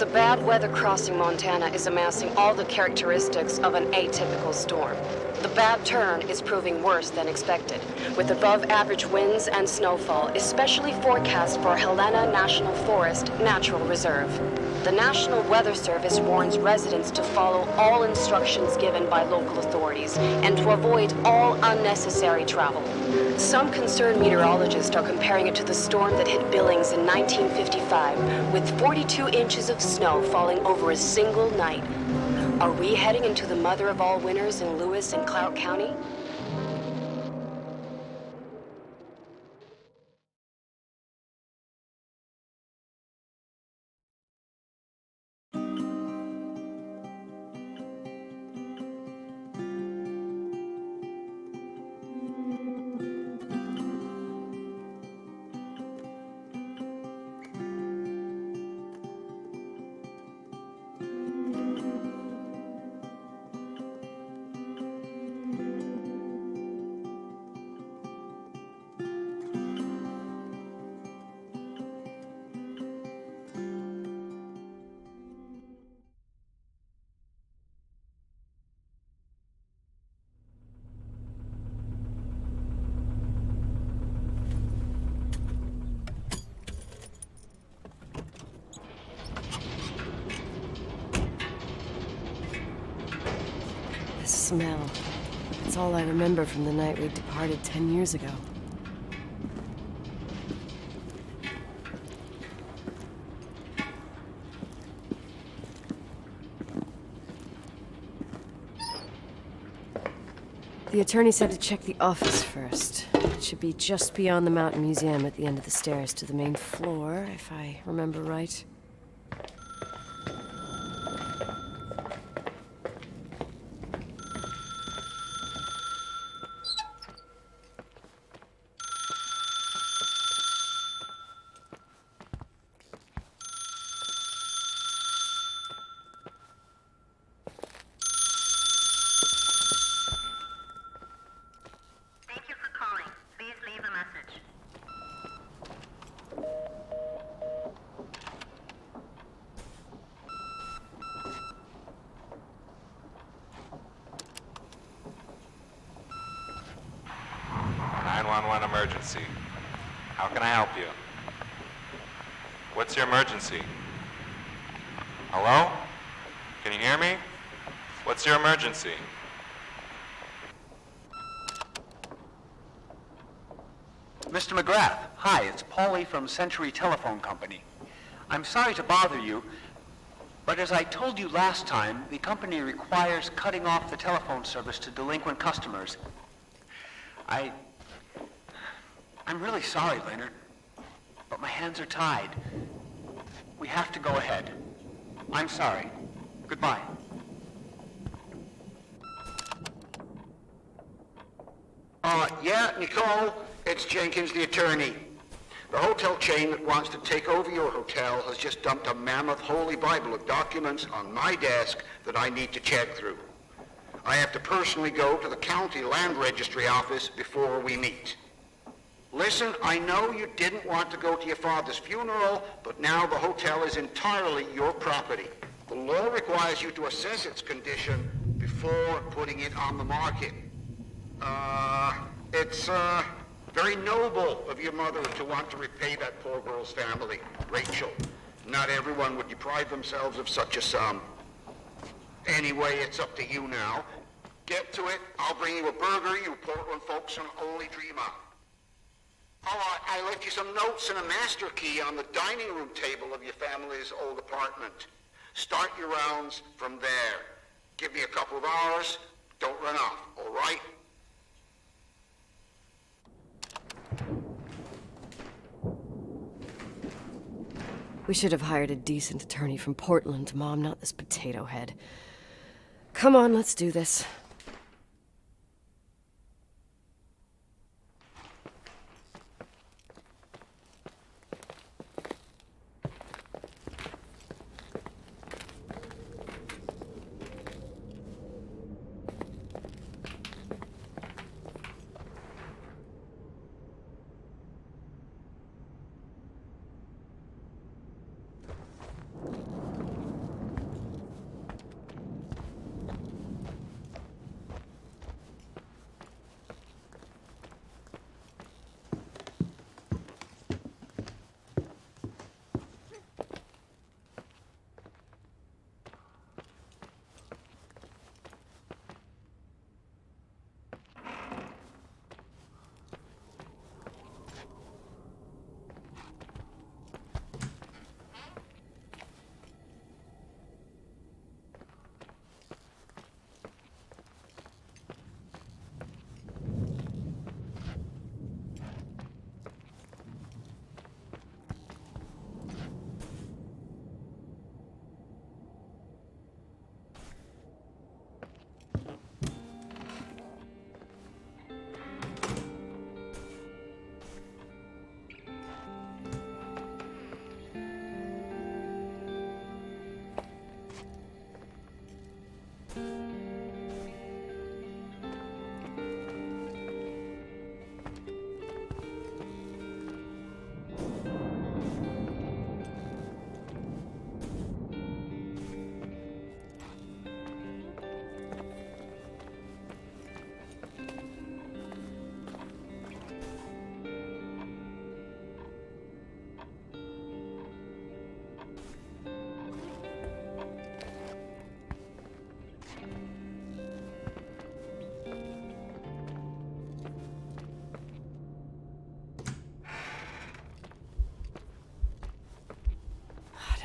The bad weather crossing Montana is amassing all the characteristics of an atypical storm. The bad turn is proving worse than expected, with above-average winds and snowfall, especially forecast for Helena National Forest Natural Reserve. The National Weather Service warns residents to follow all instructions given by local authorities and to avoid all unnecessary travel. Some concerned meteorologists are comparing it to the storm that hit Billings in 1955, with 42 inches of snow falling over a single night. Are we heading into the mother of all winters in Lewis and Clark County? The smell. It's all I remember from the night we departed 10 years ago. The attorney said to check the office first. It should be just beyond the Mountain Museum at the end of the stairs to the main floor, if I remember right. Thank you for calling. Please leave a message. 911 emergency. How can I help you? What's your emergency? Hello? Can you hear me? What's your emergency? Mr. McGrath, hi, it's Paulie from Century Telephone Company. I'm sorry to bother you, but as I told you last time, the company requires cutting off the telephone service to delinquent customers. I'm really sorry, Leonard, but my hands are tied. We have to go ahead. I'm sorry. Goodbye. Yeah, Nicole, it's Jenkins, the attorney. The hotel chain that wants to take over your hotel has just dumped a mammoth holy Bible of documents on my desk that I need to check through. I have to personally go to the county land registry office before we meet. Listen, I know you didn't want to go to your father's funeral, but now the hotel is entirely your property. The law requires you to assess its condition before putting it on the market. It's very noble of your mother to want to repay that poor girl's family, Rachel. Not everyone would deprive themselves of such a sum. Anyway, it's up to you now. Get to it. I'll bring you a burger you Portland folks can only dream of. Oh, I left you some notes and a master key on the dining room table of your family's old apartment. Start your rounds from there. Give me a couple of hours. Don't run off, all right? We should have hired a decent attorney from Portland, Mom, not this potato head. Come on, let's do this.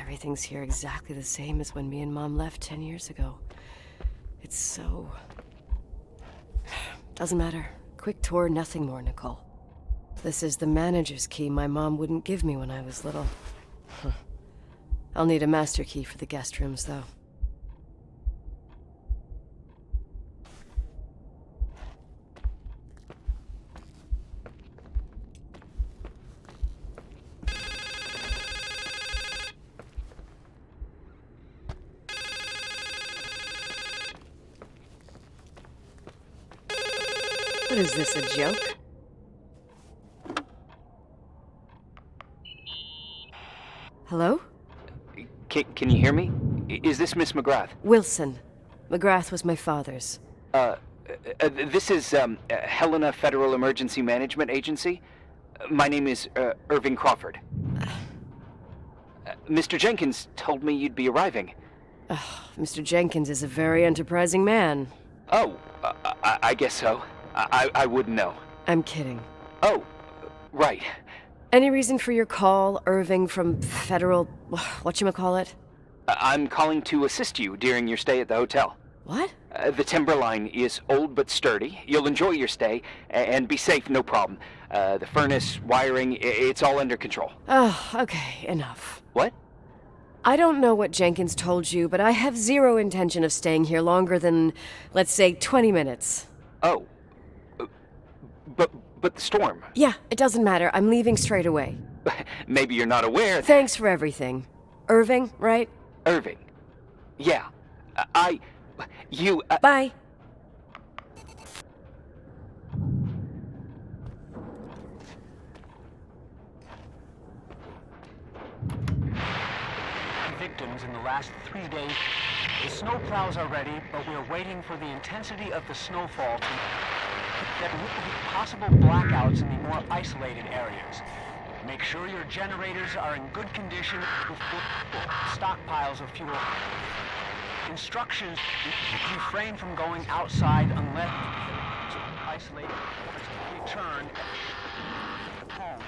Everything's here exactly the same as when me and Mom left 10 years ago. It's so... Doesn't matter. Quick tour, nothing more, Nicole. This is the manager's key my mom wouldn't give me when I was little. I'll need a master key for the guest rooms, though. What is this, a joke? Hello? Can you hear me? Is this Miss McGrath? Wilson. McGrath was my father's. This is Helena Federal Emergency Management Agency. My name is Irving Crawford. Mr. Jenkins told me you'd be arriving. Mr. Jenkins is a very enterprising man. Oh, I guess so. I wouldn't know. I'm kidding. Oh, right. Any reason for your call, Irving from Federal... whatchamacallit? I'm calling to assist you during your stay at the hotel. What? The Timberline is old but sturdy. You'll enjoy your stay, and be safe, no problem. The furnace, wiring, it's all under control. Oh, okay, enough. What? I don't know what Jenkins told you, but I have zero intention of staying here longer than, let's say, 20 minutes. Oh. But the storm. Yeah, it doesn't matter. I'm leaving straight away. Maybe you're not aware. Thanks for everything. Irving, right? Irving. Yeah. You... Bye. Victims in the last 3 days. The snowplows are ready, but we're waiting for the intensity of the snowfall to... There will be possible blackouts in the more isolated areas. Make sure your generators are in good condition with stockpiles of fuel. Instructions: refrain from going outside unless isolated or return home.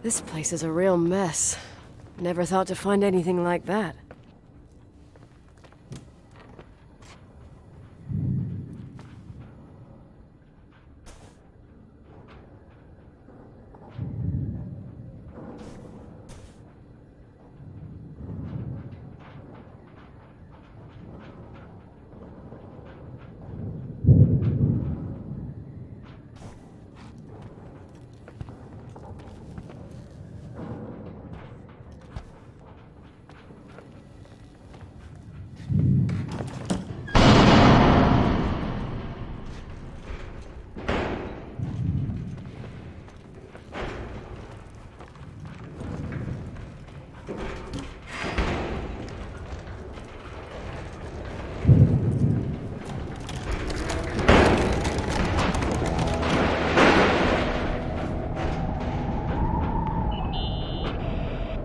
This place is a real mess. Never thought to find anything like that.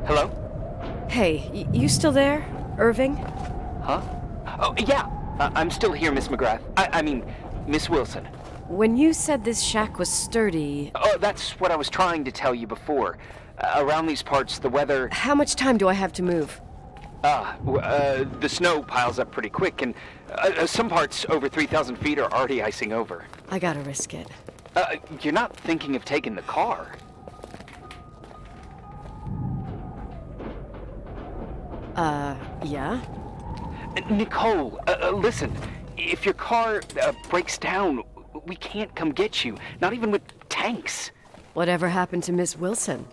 Hello? Hey, you still there, Irving? Huh? Oh, yeah. I'm still here, Miss McGrath. I mean, Miss Wilson. When you said this shack was sturdy... Oh, that's what I was trying to tell you before. Around these parts, the weather... How much time do I have to move? The snow piles up pretty quick, and some parts over 3,000 feet are already icing over. I gotta risk it. You're not thinking of taking the car? Yeah? Nicole, listen. If your car breaks down, we can't come get you. Not even with tanks. Whatever happened to Miss Wilson?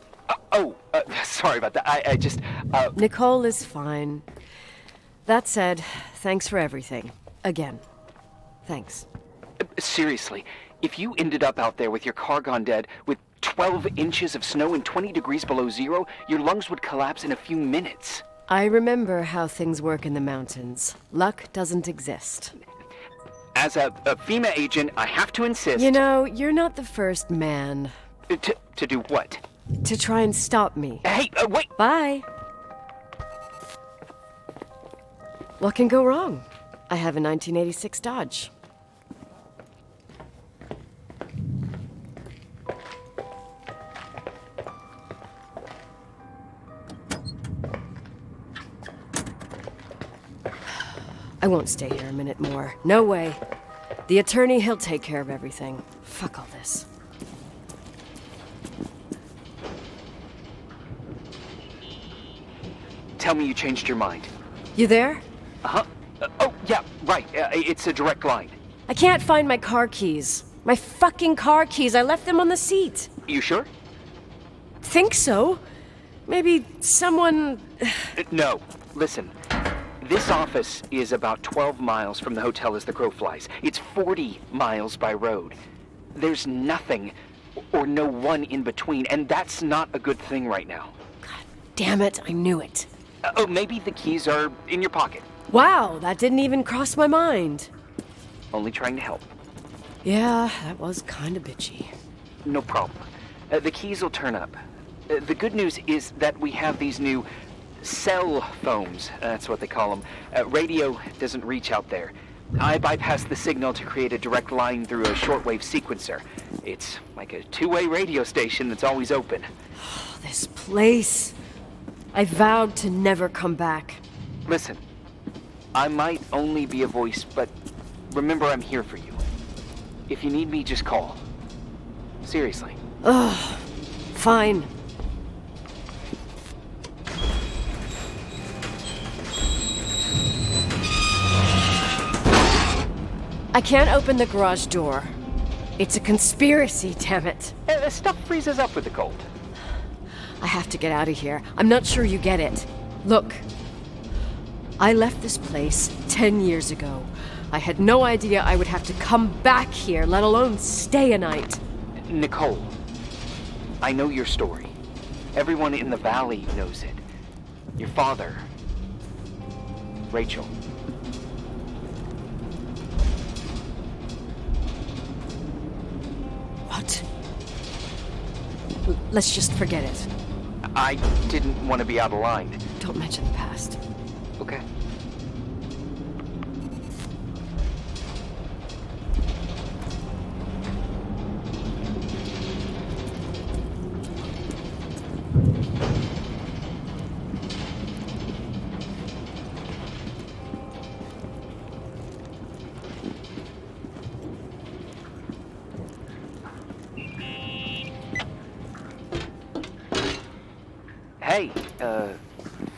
Sorry about that. I just, Nicole is fine. That said, thanks for everything. Again. Thanks. Seriously, if you ended up out there with your car gone dead, with 12 inches of snow and 20 degrees below zero, your lungs would collapse in a few minutes. I remember how things work in the mountains. Luck doesn't exist. As a FEMA agent, I have to insist... You know, you're not the first man. To do what? To try and stop me. Hey, wait! Bye. What can go wrong? I have a 1986 Dodge. I won't stay here a minute more. No way. The attorney, he'll take care of everything. Fuck all this. Tell me you changed your mind. You there? Uh-huh. Oh, yeah, right. It's a direct line. I can't find my car keys. My fucking car keys. I left them on the seat. You sure? Think so. Maybe someone... No. Listen. This office is about 12 miles from the hotel as the crow flies. It's 40 miles by road. There's nothing or no one in between, and that's not a good thing right now. God damn it, I knew it. Oh, maybe the keys are in your pocket. Wow, that didn't even cross my mind. Only trying to help. Yeah, that was kind of bitchy. No problem. The keys will turn up. The good news is that we have these new cell phones. That's what they call them. Radio doesn't reach out there. I bypass the signal to create a direct line through a shortwave sequencer. It's like a two-way radio station that's always open. Oh, this place. I vowed to never come back. Listen, I might only be a voice, but remember I'm here for you. If you need me, just call. Seriously. Ugh, fine. I can't open the garage door. It's a conspiracy, damn it. Stuff freezes up with the cold. I have to get out of here. I'm not sure you get it. Look, I left this place 10 years ago. I had no idea I would have to come back here, let alone stay a night. Nicole, I know your story. Everyone in the valley knows it. Your father, Rachel. What? Let's just forget it. I didn't want to be out of line. Don't mention the past. Okay. Hey,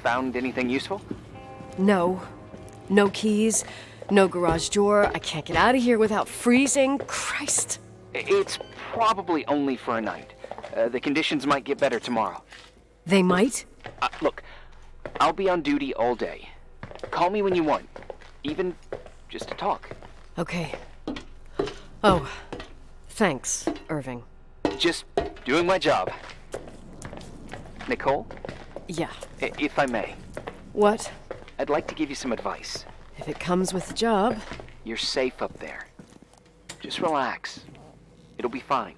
found anything useful? No. No keys, no garage door. I can't get out of here without freezing. Christ. It's probably only for a night. The conditions might get better tomorrow. They might? Look, I'll be on duty all day. Call me when you want. Even just to talk. Okay. Oh, thanks, Irving. Just doing my job. Nicole? Yeah. If I may, What? I'd like to give you some advice. If it comes with the job. You're safe up there. Just relax. It'll be fine.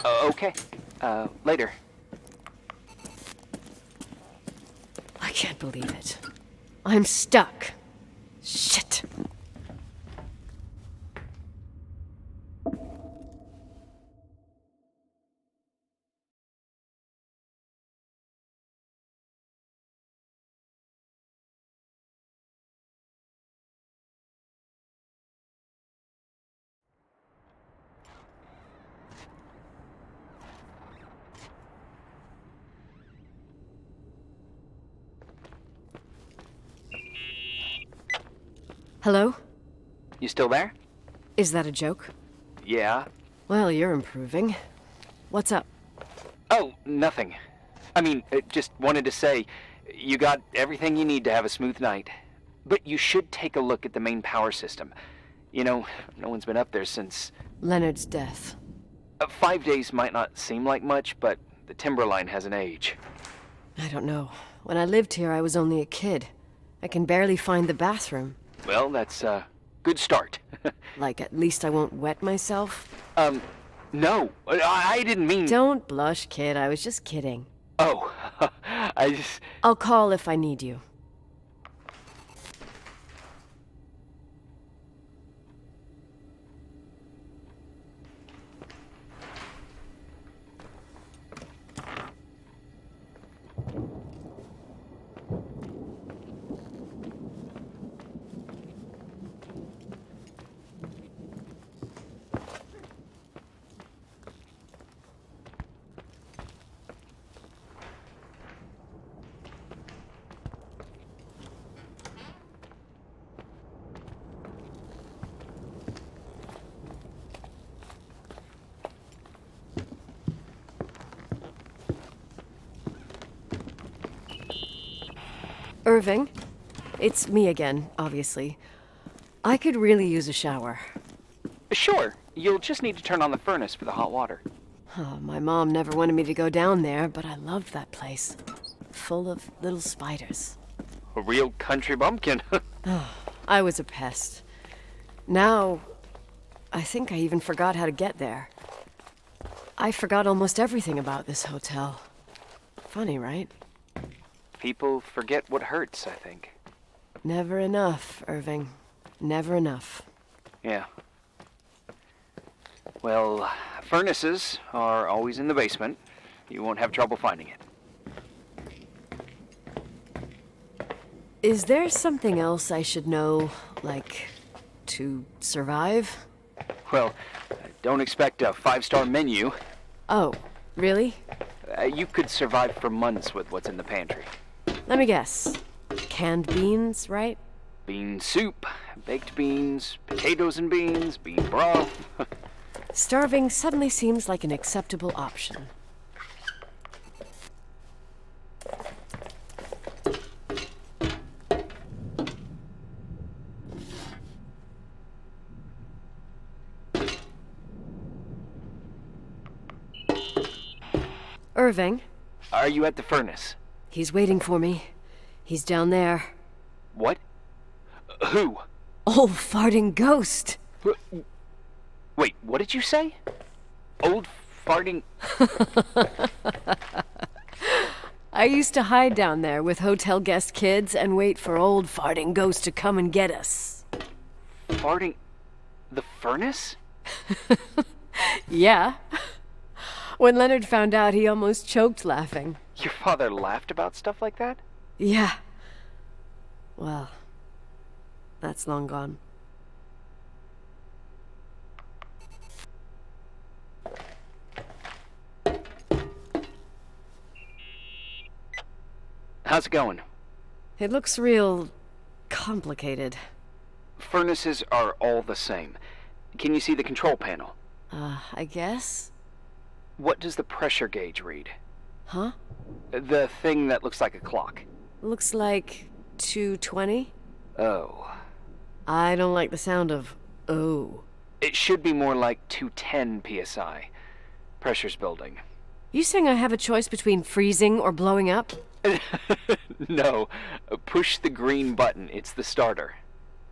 Okay. Later. I can't believe it. I'm stuck. Shit. Hello? You still there? Is that a joke? Yeah. Well, you're improving. What's up? Oh, nothing. I mean, just wanted to say, you got everything you need to have a smooth night. But you should take a look at the main power system. You know, no one's been up there since... Leonard's death. 5 days might not seem like much, but the timber line has an age. I don't know. When I lived here, I was only a kid. I can barely find the bathroom. Well, that's a good start. Like, at least I won't wet myself? No, I didn't mean... Don't blush, kid. I was just kidding. Oh, I just... I'll call if I need you. Irving, it's me again, obviously. I could really use a shower. Sure, you'll just need to turn on the furnace for the hot water. Oh, my mom never wanted me to go down there, but I loved that place. Full of little spiders. A real country bumpkin. I was a pest. Now, I think I even forgot how to get there. I forgot almost everything about this hotel. Funny, right? People forget what hurts, I think. Never enough, Irving. Never enough. Yeah. Well, furnaces are always in the basement. You won't have trouble finding it. Is there something else I should know, like, to survive? Well, don't expect a 5-star menu. Oh, really? You could survive for months with what's in the pantry. Let me guess. Canned beans, right? Bean soup, baked beans, potatoes and beans, bean broth. Starving suddenly seems like an acceptable option. Irving, Are you at the furnace? he's waiting for me. He's down there. What? Who? Old farting ghost! Wait, what did you say? Old farting... I used to hide down there with hotel guest kids and wait for old farting ghost to come and get us. farting... the furnace? Yeah. When Leonard found out, he almost choked laughing. Your father laughed about stuff like that? Yeah. Well, that's long gone. How's it going? It looks real complicated. Furnaces are all the same. Can you see the control panel? I guess? What does the pressure gauge read? Huh? The thing that looks like a clock. Looks like 220? Oh. I don't like the sound of oh. It should be more like 210 psi. Pressure's building. You saying I have a choice between freezing or blowing up? No. Push the green button. It's the starter.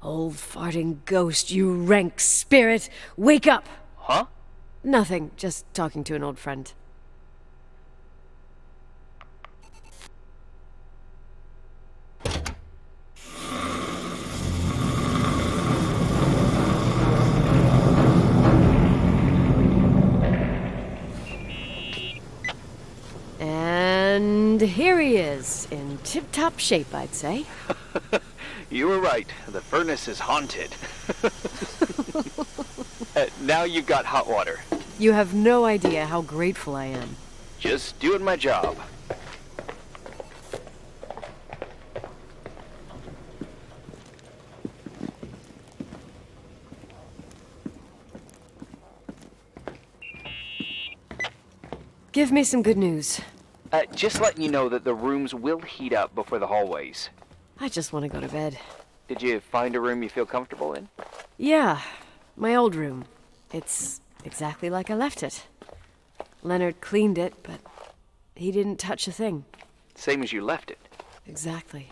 Old farting ghost, you rank spirit! Wake up! Huh? Nothing, just talking to an old friend. And here he is, in tip-top shape, I'd say. You were right. The furnace is haunted. Now you've got hot water. You have no idea how grateful I am. Just doing my job. Give me some good news. Just letting you know that the rooms will heat up before the hallways. I just want to go to bed. Did you find a room you feel comfortable in? Yeah, my old room. It's exactly like I left it. Leonard cleaned it, but he didn't touch a thing. Same as you left it. Exactly.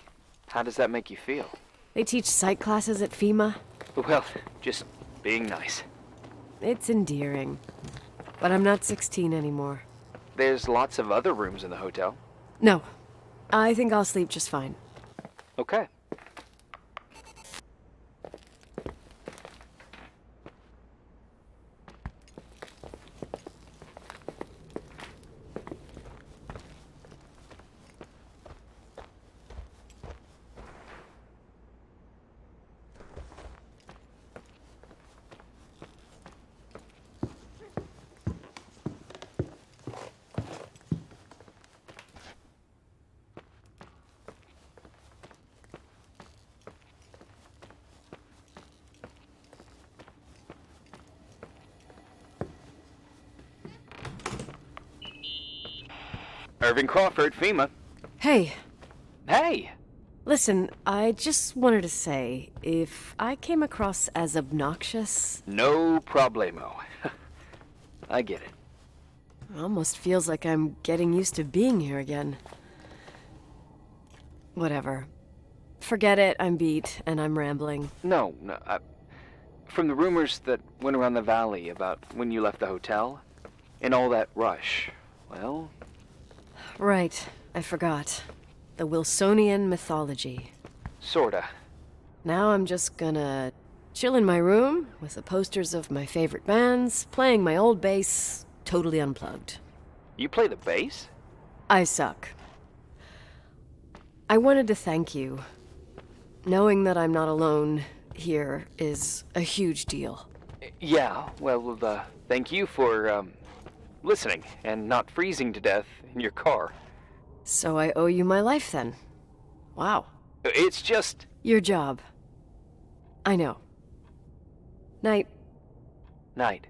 How does that make you feel? They teach psych classes at FEMA. Well, just being nice. It's endearing. But I'm not 16 anymore. There's lots of other rooms in the hotel. No, I think I'll sleep just fine. Okay. Irving Crawford, FEMA. Hey, Hey! Listen, I just wanted to say, if I came across as obnoxious, No problemo. I get it. it almost feels like I'm getting used to being here again. Whatever. Forget it, I'm beat, and I'm rambling. No, from the rumors that went around the valley about when you left the hotel, and all that rush, well... Right, I forgot. The Wilsonian mythology. Sorta. Now I'm just gonna chill in my room with the posters of my favorite bands, playing my old bass, totally unplugged. You play the bass? I suck. I wanted to thank you. Knowing that I'm not alone here is a huge deal. Yeah, well, thank you for, listening and not freezing to death in your car. So I owe you my life then. Wow. It's just... Your job. I know. Night. Night.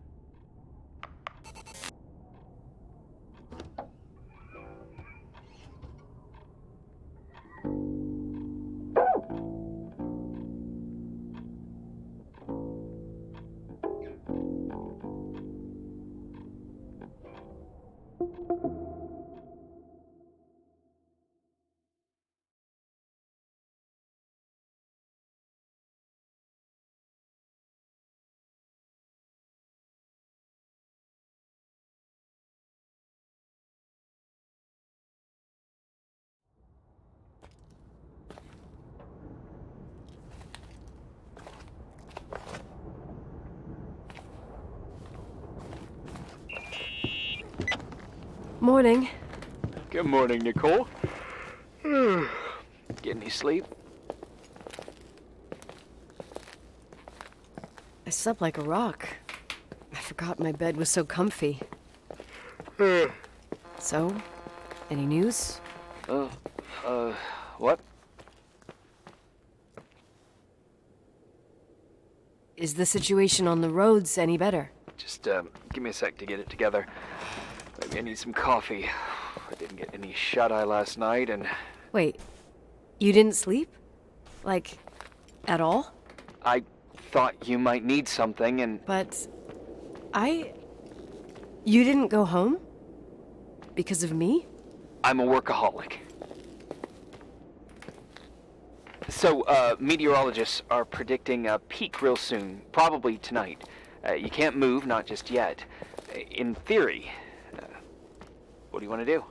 Morning. Good morning, Nicole. Get any sleep? I slept like a rock. I forgot my bed was so comfy. So, any news? What? Is the situation on the roads any better? Just, give me a sec to get it together. Maybe I need some coffee. I didn't get any shut-eye last night, and... Wait, you didn't sleep? Like, at all? I thought you might need something, and... But you didn't go home? Because of me? I'm a workaholic. So, meteorologists are predicting a peak real soon, probably tonight. You can't move, not just yet. In theory. What do you want to do?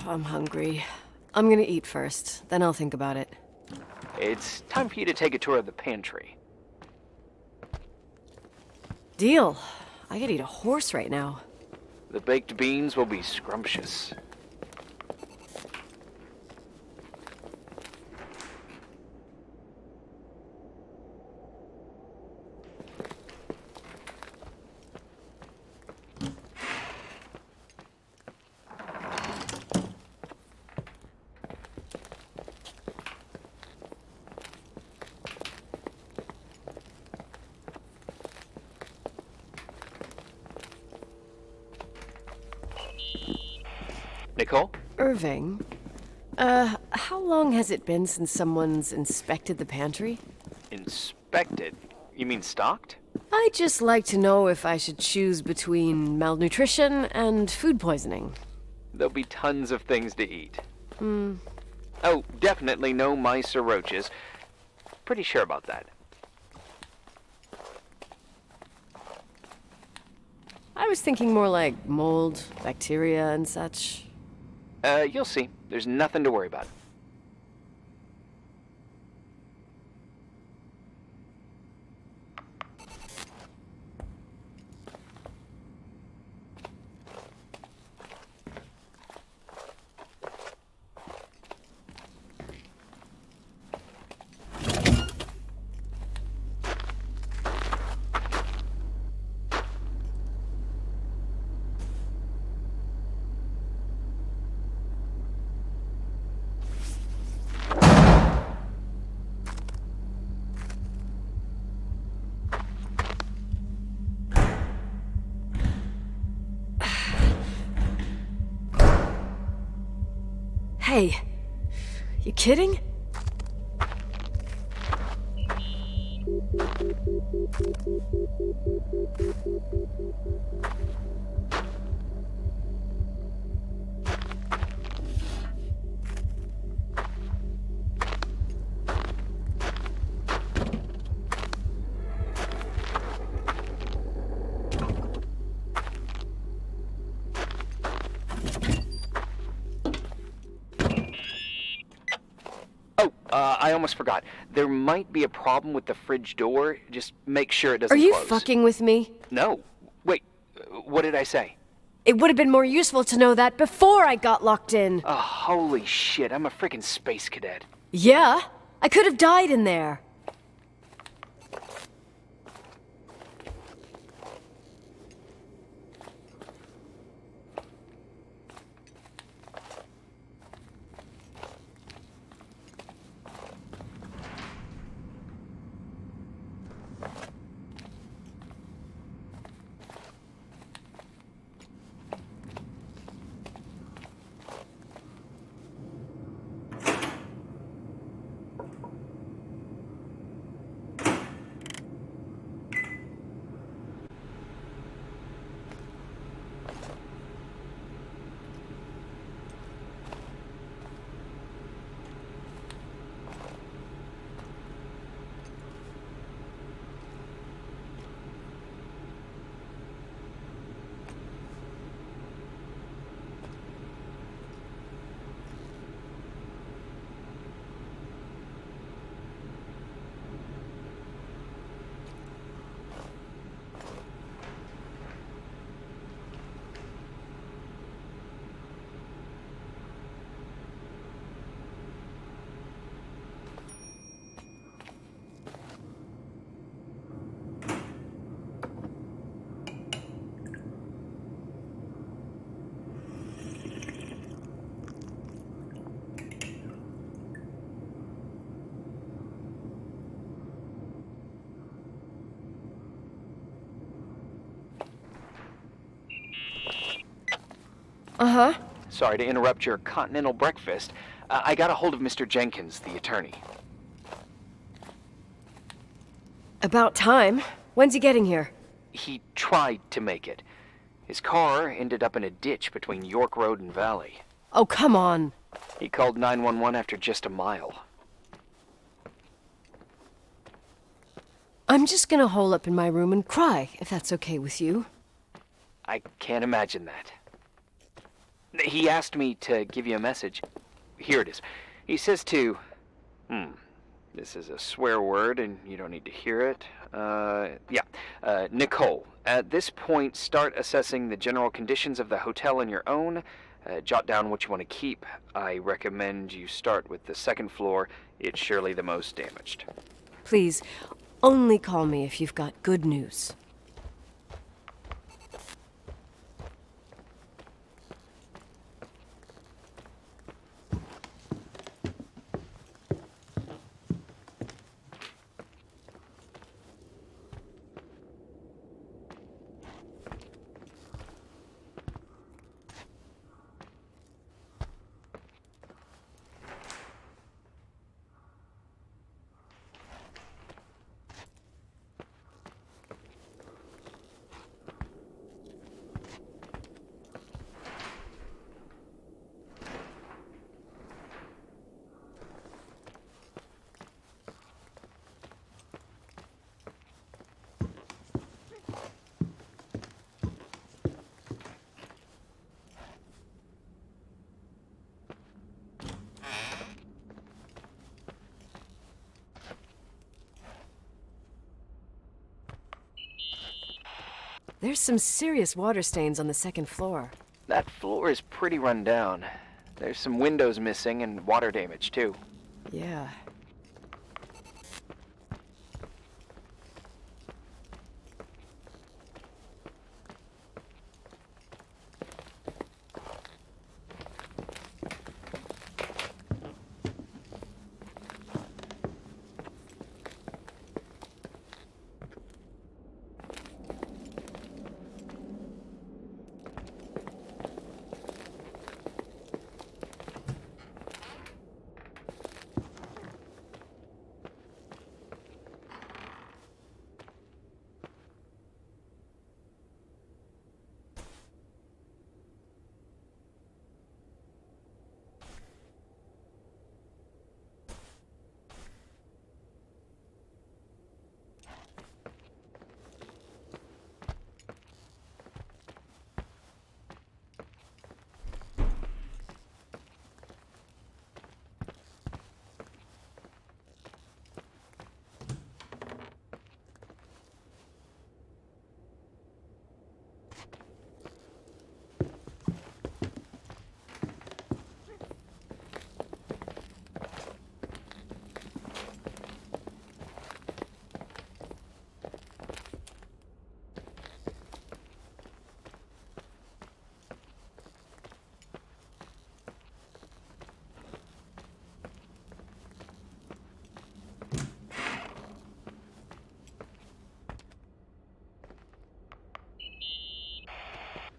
I'm hungry. I'm gonna eat first, then I'll think about it. It's time for you to take a tour of the pantry. Deal. I could eat a horse right now. The baked beans will be scrumptious. Nicole? Irving, how long has it been since someone's inspected the pantry? Inspected? You mean stocked? I'd just like to know if I should choose between malnutrition and food poisoning. There'll be tons of things to eat. Oh, definitely no mice or roaches. Pretty sure about that. I was thinking more like mold, bacteria, and such. You'll see. There's nothing to worry about. Hey, you kidding? Oh, I almost forgot. There might be a problem with the fridge door. Just make sure it doesn't Are you close. fucking with me? No. Wait, what did I say? It would have been more useful to know that before I got locked in. Oh, holy shit, I'm a freaking space cadet. Yeah, I could have died in there. Uh-huh. Sorry to interrupt your continental breakfast. I got a hold of Mr. Jenkins, the attorney. About time. When's he getting here? He tried to make it. His car ended up in a ditch between York Road and Valley. Oh, come on. He called 911 after just a mile. I'm just gonna hole up in my room and cry, if that's okay with you. I can't imagine that. He asked me to give you a message. Here it is. He says to... This is a swear word, and you don't need to hear it. Nicole, at this point, start assessing the general conditions of the hotel on your own. Jot down what you want to keep. I recommend you start with the second floor. It's surely the most damaged. Please, only call me if you've got good news. There's some serious water stains on the second floor. That floor is pretty run down. There's some windows missing and water damage, too. Yeah.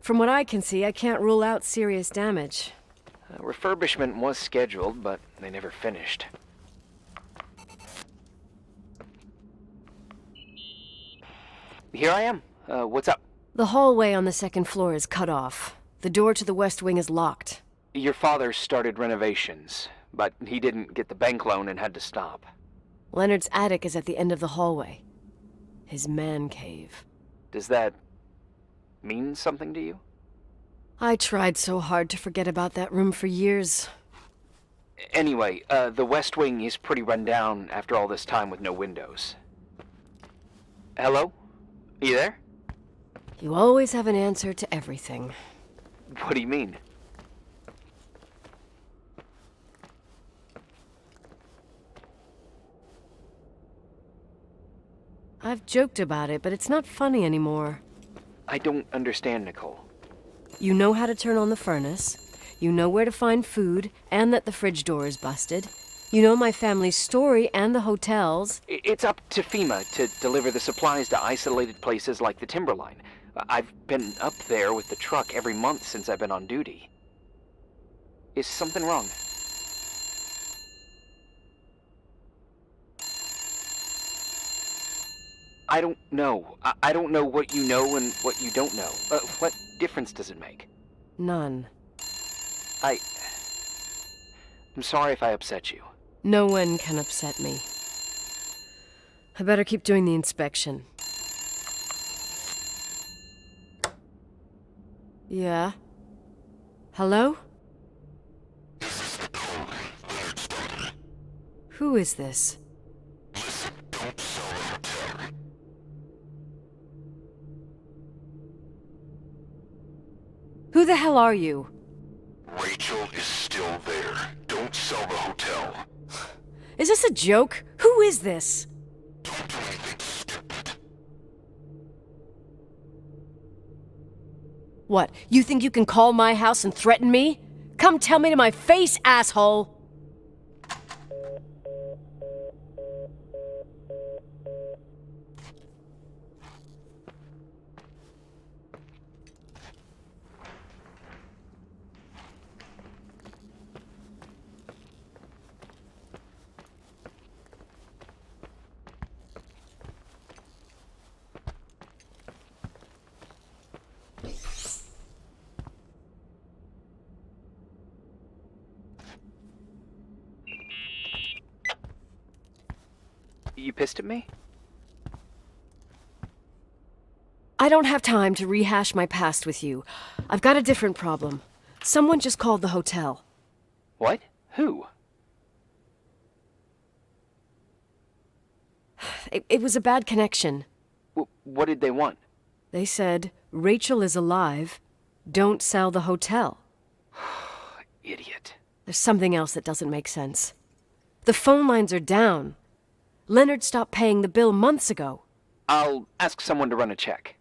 From what I can see, I can't rule out serious damage. Refurbishment was scheduled, but they never finished. Here I am. What's up? The hallway on the second floor is cut off. The door to the west wing is locked. Your father started renovations, but he didn't get the bank loan and had to stop. Leonard's attic is at the end of the hallway. His man cave. Does that mean something to you? I tried so hard to forget about that room for years. Anyway, the west wing is pretty run down after all this time with no windows. Hello? You there? You always have an answer to everything. What do you mean? I've joked about it, but it's not funny anymore. I don't understand, Nicole. You know how to turn on the furnace. You know where to find food, and that the fridge door is busted. You know my family's story and the hotel's. It's up to FEMA to deliver the supplies to isolated places like the Timberline. I've been up there with the truck every month since I've been on duty. Is something wrong? I don't know. I don't know what you know and what you don't know. What difference does it make? None. I'm sorry if I upset you. No one can upset me. I better keep doing the inspection. Yeah? Hello? Who is this? Who the hell are you? Rachel is still there. Don't sell the hotel. Is this a joke? Who is this? Don't do anything stupid. What, you think you can call my house and threaten me? Come tell me to my face, asshole! You pissed at me? I don't have time to rehash my past with you. I've got a different problem. Someone just called the hotel. What? Who? It was a bad connection. What did they want? They said, Rachel is alive. Don't sell the hotel. Idiot. There's something else that doesn't make sense. The phone lines are down. Leonard stopped paying the bill months ago. I'll ask someone to run a check.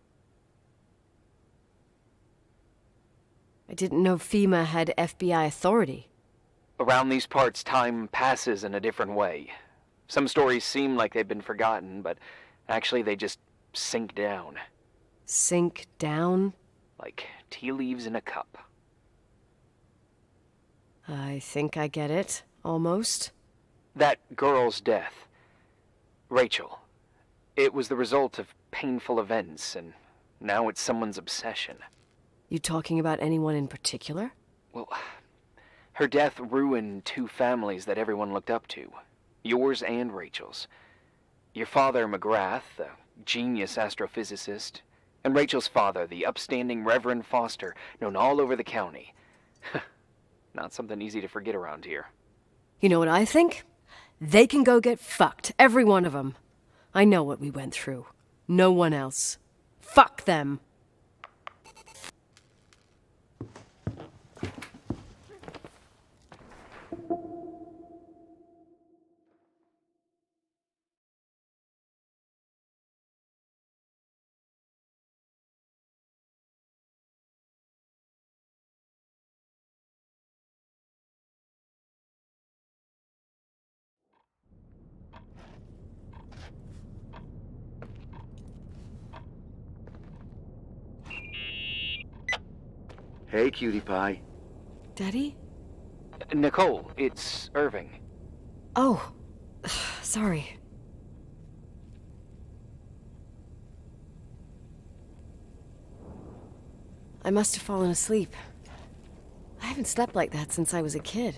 I didn't know FEMA had FBI authority. Around these parts, time passes in a different way. Some stories seem like they've been forgotten, but actually they just sink down. Sink down? Like tea leaves in a cup. I think I get it, almost. That girl's death. Rachel. It was the result of painful events, and now it's someone's obsession. You talking about anyone in particular? Well, her death ruined two families that everyone looked up to. Yours and Rachel's. Your father, McGrath, a genius astrophysicist, and Rachel's father, the upstanding Reverend Foster, known all over the county. Not something easy to forget around here. You know what I think? They can go get fucked, every one of them. I know what we went through. No one else. Fuck them. Hey, cutie pie. Daddy? Nicole, it's Irving. Oh, sorry. I must have fallen asleep. I haven't slept like that since I was a kid.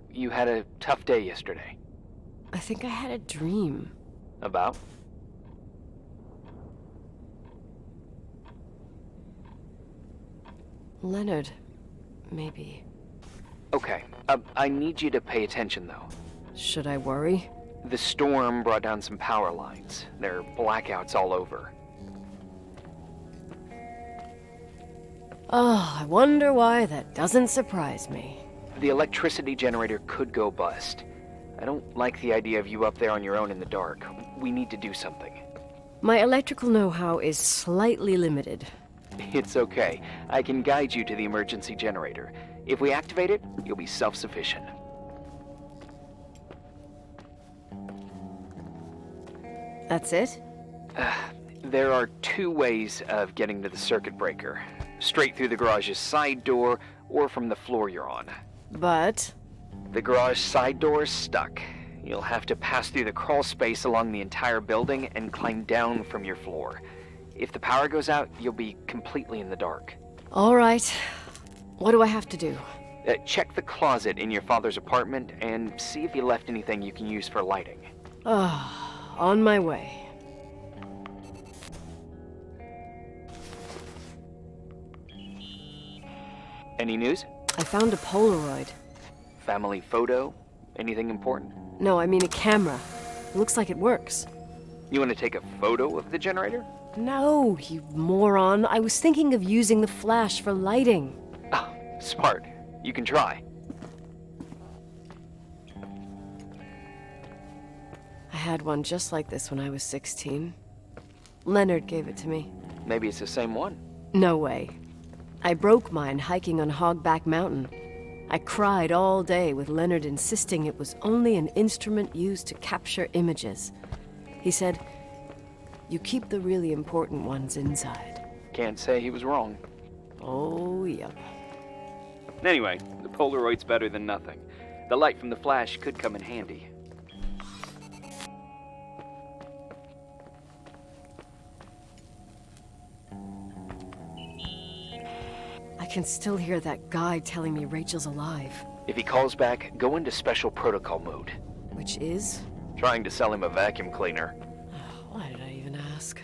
You had a tough day yesterday. I think I had a dream. About? Leonard, maybe. Okay, I need you to pay attention, though. Should I worry? The storm brought down some power lines. There are blackouts all over. Oh, I wonder why that doesn't surprise me. The electricity generator could go bust. I don't like the idea of you up there on your own in the dark. We need to do something. My electrical know-how is slightly limited. It's okay. I can guide you to the emergency generator. If we activate it, you'll be self-sufficient. That's it? There are two ways of getting to the circuit breaker. Straight through the garage's side door, or from the floor you're on. But... The garage side door is stuck. You'll have to pass through the crawl space along the entire building and climb down from your floor. If the power goes out, you'll be completely in the dark. all right. What do I have to do? Check the closet in your father's apartment and see if he left anything you can use for lighting. On my way. Any news? I found a Polaroid. Family photo? Anything important? No, I mean a camera. It looks like it works. You want to take a photo of the generator? No, you moron. I was thinking of using the flash for lighting. Oh, smart. You can try. I had one just like this when I was 16. Leonard gave it to me. Maybe it's the same one. No way. I broke mine hiking on Hogback Mountain. I cried all day with Leonard insisting it was only an instrument used to capture images. He said, "You keep the really important ones inside." Can't say he was wrong. Oh, yep. Anyway, the Polaroid's better than nothing. The light from the flash could come in handy. I can still hear that guy telling me Rachel's alive. If he calls back, go into special protocol mode. Which is? Trying to sell him a vacuum cleaner. Why did I even ask?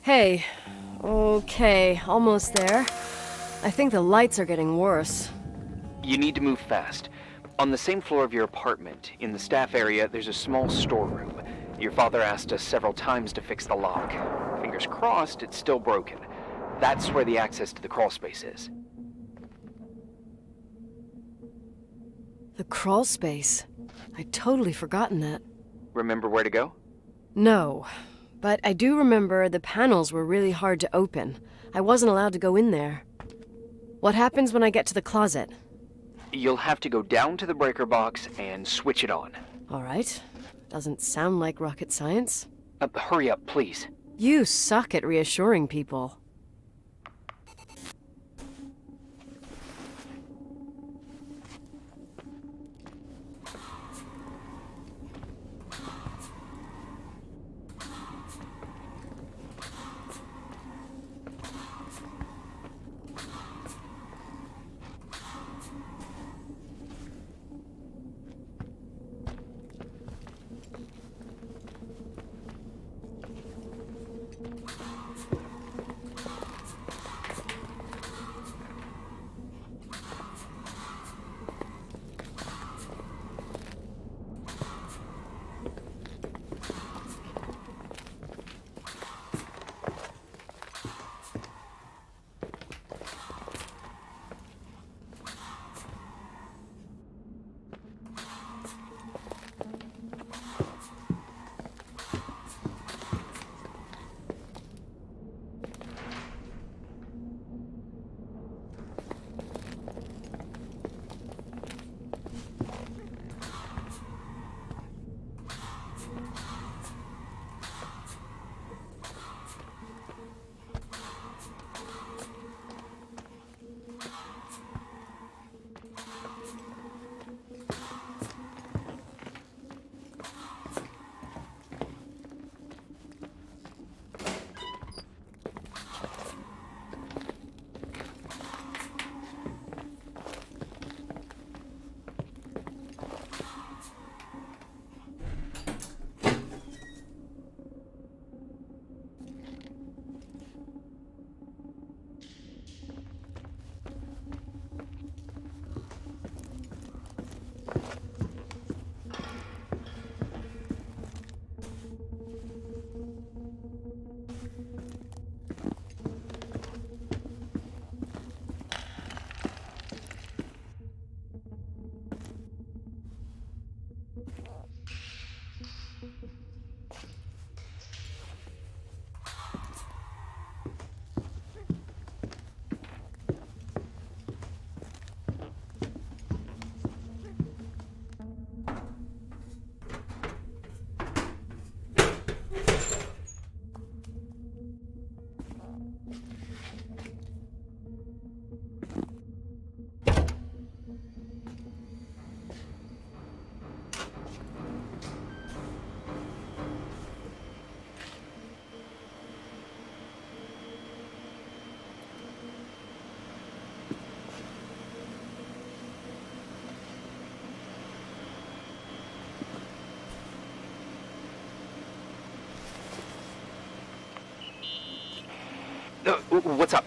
Hey. Okay, almost there. I think the lights are getting worse. You need to move fast. On the same floor of your apartment, in the staff area, there's a small storeroom. Your father asked us several times to fix the lock. Fingers crossed, it's still broken. That's where the access to the crawl space is. The crawl space? I'd totally forgotten that. Remember where to go? No, but I do remember the panels were really hard to open. I wasn't allowed to go in there. What happens when I get to the closet? You'll have to go down to the breaker box and switch it on. All right. Doesn't sound like rocket science. Hurry up, please. You suck at reassuring people. What's up?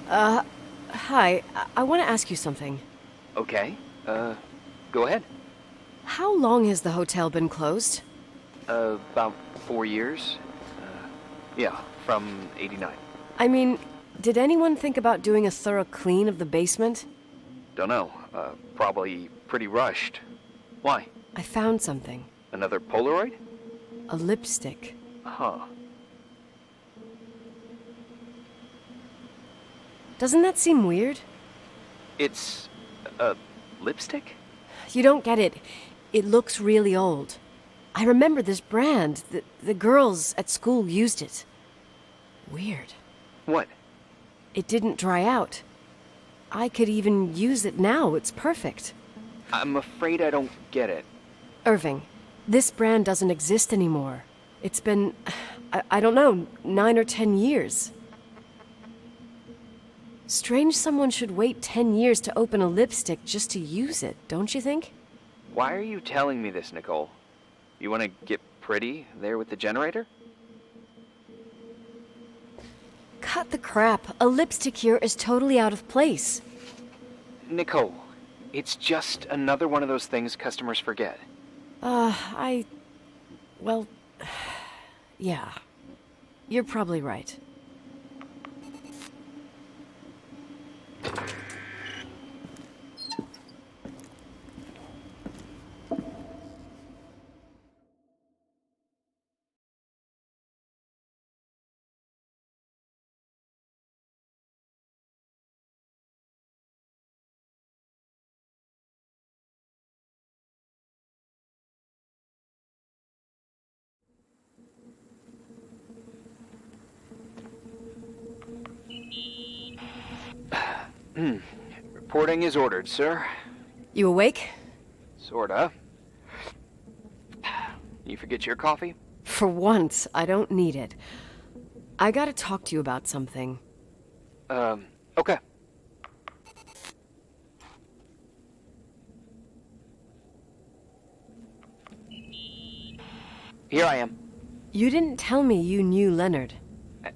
Hi. I want to ask you something. Okay. Go ahead. How long has the hotel been closed? About 4 years. Yeah, from 89. I mean, did anyone think about doing a thorough clean of the basement? Don't know. Probably pretty rushed. Why? I found something. Another Polaroid? A lipstick. Huh. Doesn't that seem weird? It's a lipstick? You don't get it. It looks really old. I remember this brand. The girls at school used it. Weird. What? It didn't dry out. I could even use it now. It's perfect. I'm afraid I don't get it. Irving, this brand doesn't exist anymore. It's been, I don't know, 9 or 10 years. Strange someone should wait 10 years to open a lipstick just to use it, don't you think? Why are you telling me this, Nicole? You want to get pretty there with the generator? Cut the crap. A lipstick here is totally out of place. Nicole, it's just another one of those things customers forget. Well, yeah. You're probably right. Reporting is ordered, sir. You awake? Sorta. You forget your coffee? For once, I don't need it. I gotta talk to you about something. Okay. Here I am. You didn't tell me you knew Leonard.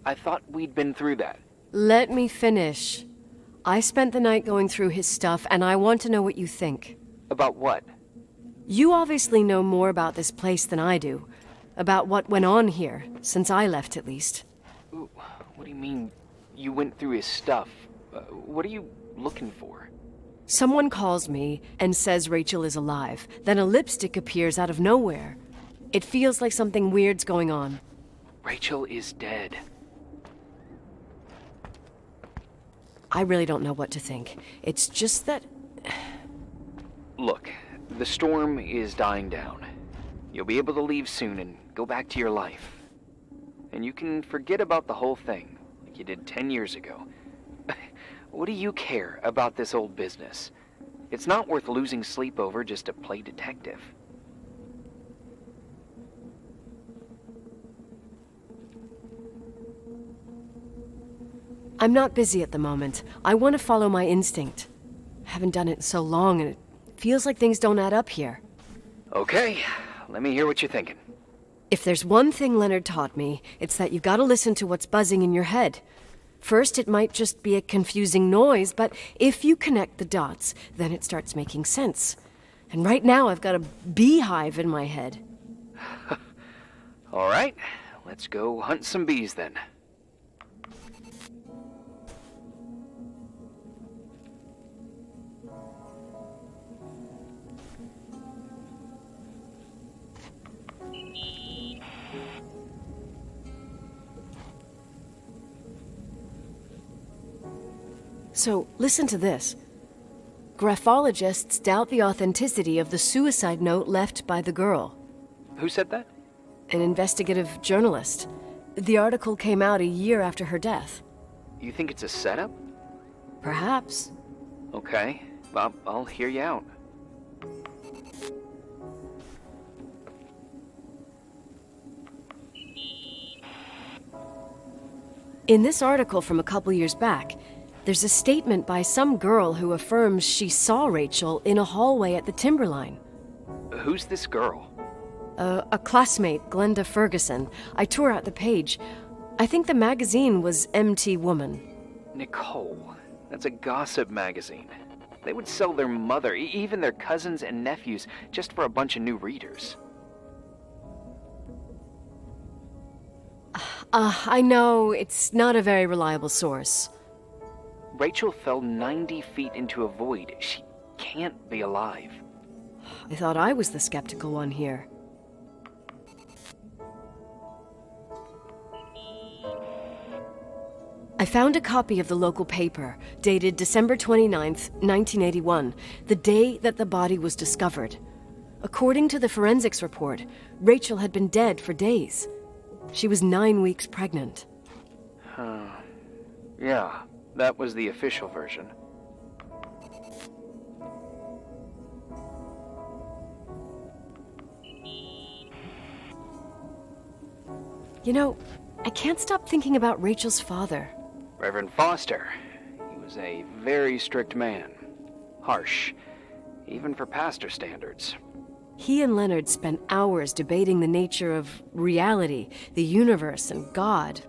I thought we'd been through that. Let me finish. I spent the night going through his stuff, and I want to know what you think. About what? You obviously know more about this place than I do. About what went on here, since I left at least. Ooh, what do you mean, you went through his stuff? What are you looking for? Someone calls me and says Rachel is alive. Then a lipstick appears out of nowhere. It feels like something weird's going on. Rachel is dead. I really don't know what to think. It's just that... Look, the storm is dying down. You'll be able to leave soon and go back to your life. And you can forget about the whole thing, like you did 10 years ago. What do you care about this old business? It's not worth losing sleep over just to play detective. I'm not busy at the moment. I want to follow my instinct. Haven't done it in so long, and it feels like things don't add up here. Okay, let me hear what you're thinking. If there's one thing Leonard taught me, it's that you've got to listen to what's buzzing in your head. First, it might just be a confusing noise, but if you connect the dots, then it starts making sense. And right now, I've got a beehive in my head. All right, let's go hunt some bees then. So, listen to this. Graphologists doubt the authenticity of the suicide note left by the girl. Who said that? An investigative journalist. The article came out a year after her death. You think it's a setup? Perhaps. Okay, I'll hear you out. In this article from a couple years back, there's a statement by some girl who affirms she saw Rachel in a hallway at the Timberline. Who's this girl? A classmate, Glenda Ferguson. I tore out the page. I think the magazine was MT Woman. Nicole, that's a gossip magazine. They would sell their mother, even their cousins and nephews, just for a bunch of new readers. I know it's not a very reliable source. Rachel fell 90 feet into a void. She can't be alive. I thought I was the skeptical one here. I found a copy of the local paper, dated December 29th, 1981, the day that the body was discovered. According to the forensics report, Rachel had been dead for days. She was 9 weeks pregnant. Yeah, that was the official version. You know, I can't stop thinking about Rachel's father. Reverend Foster. He was a very strict man. Harsh, even for pastor standards. He and Leonard spent hours debating the nature of reality, the universe, and God.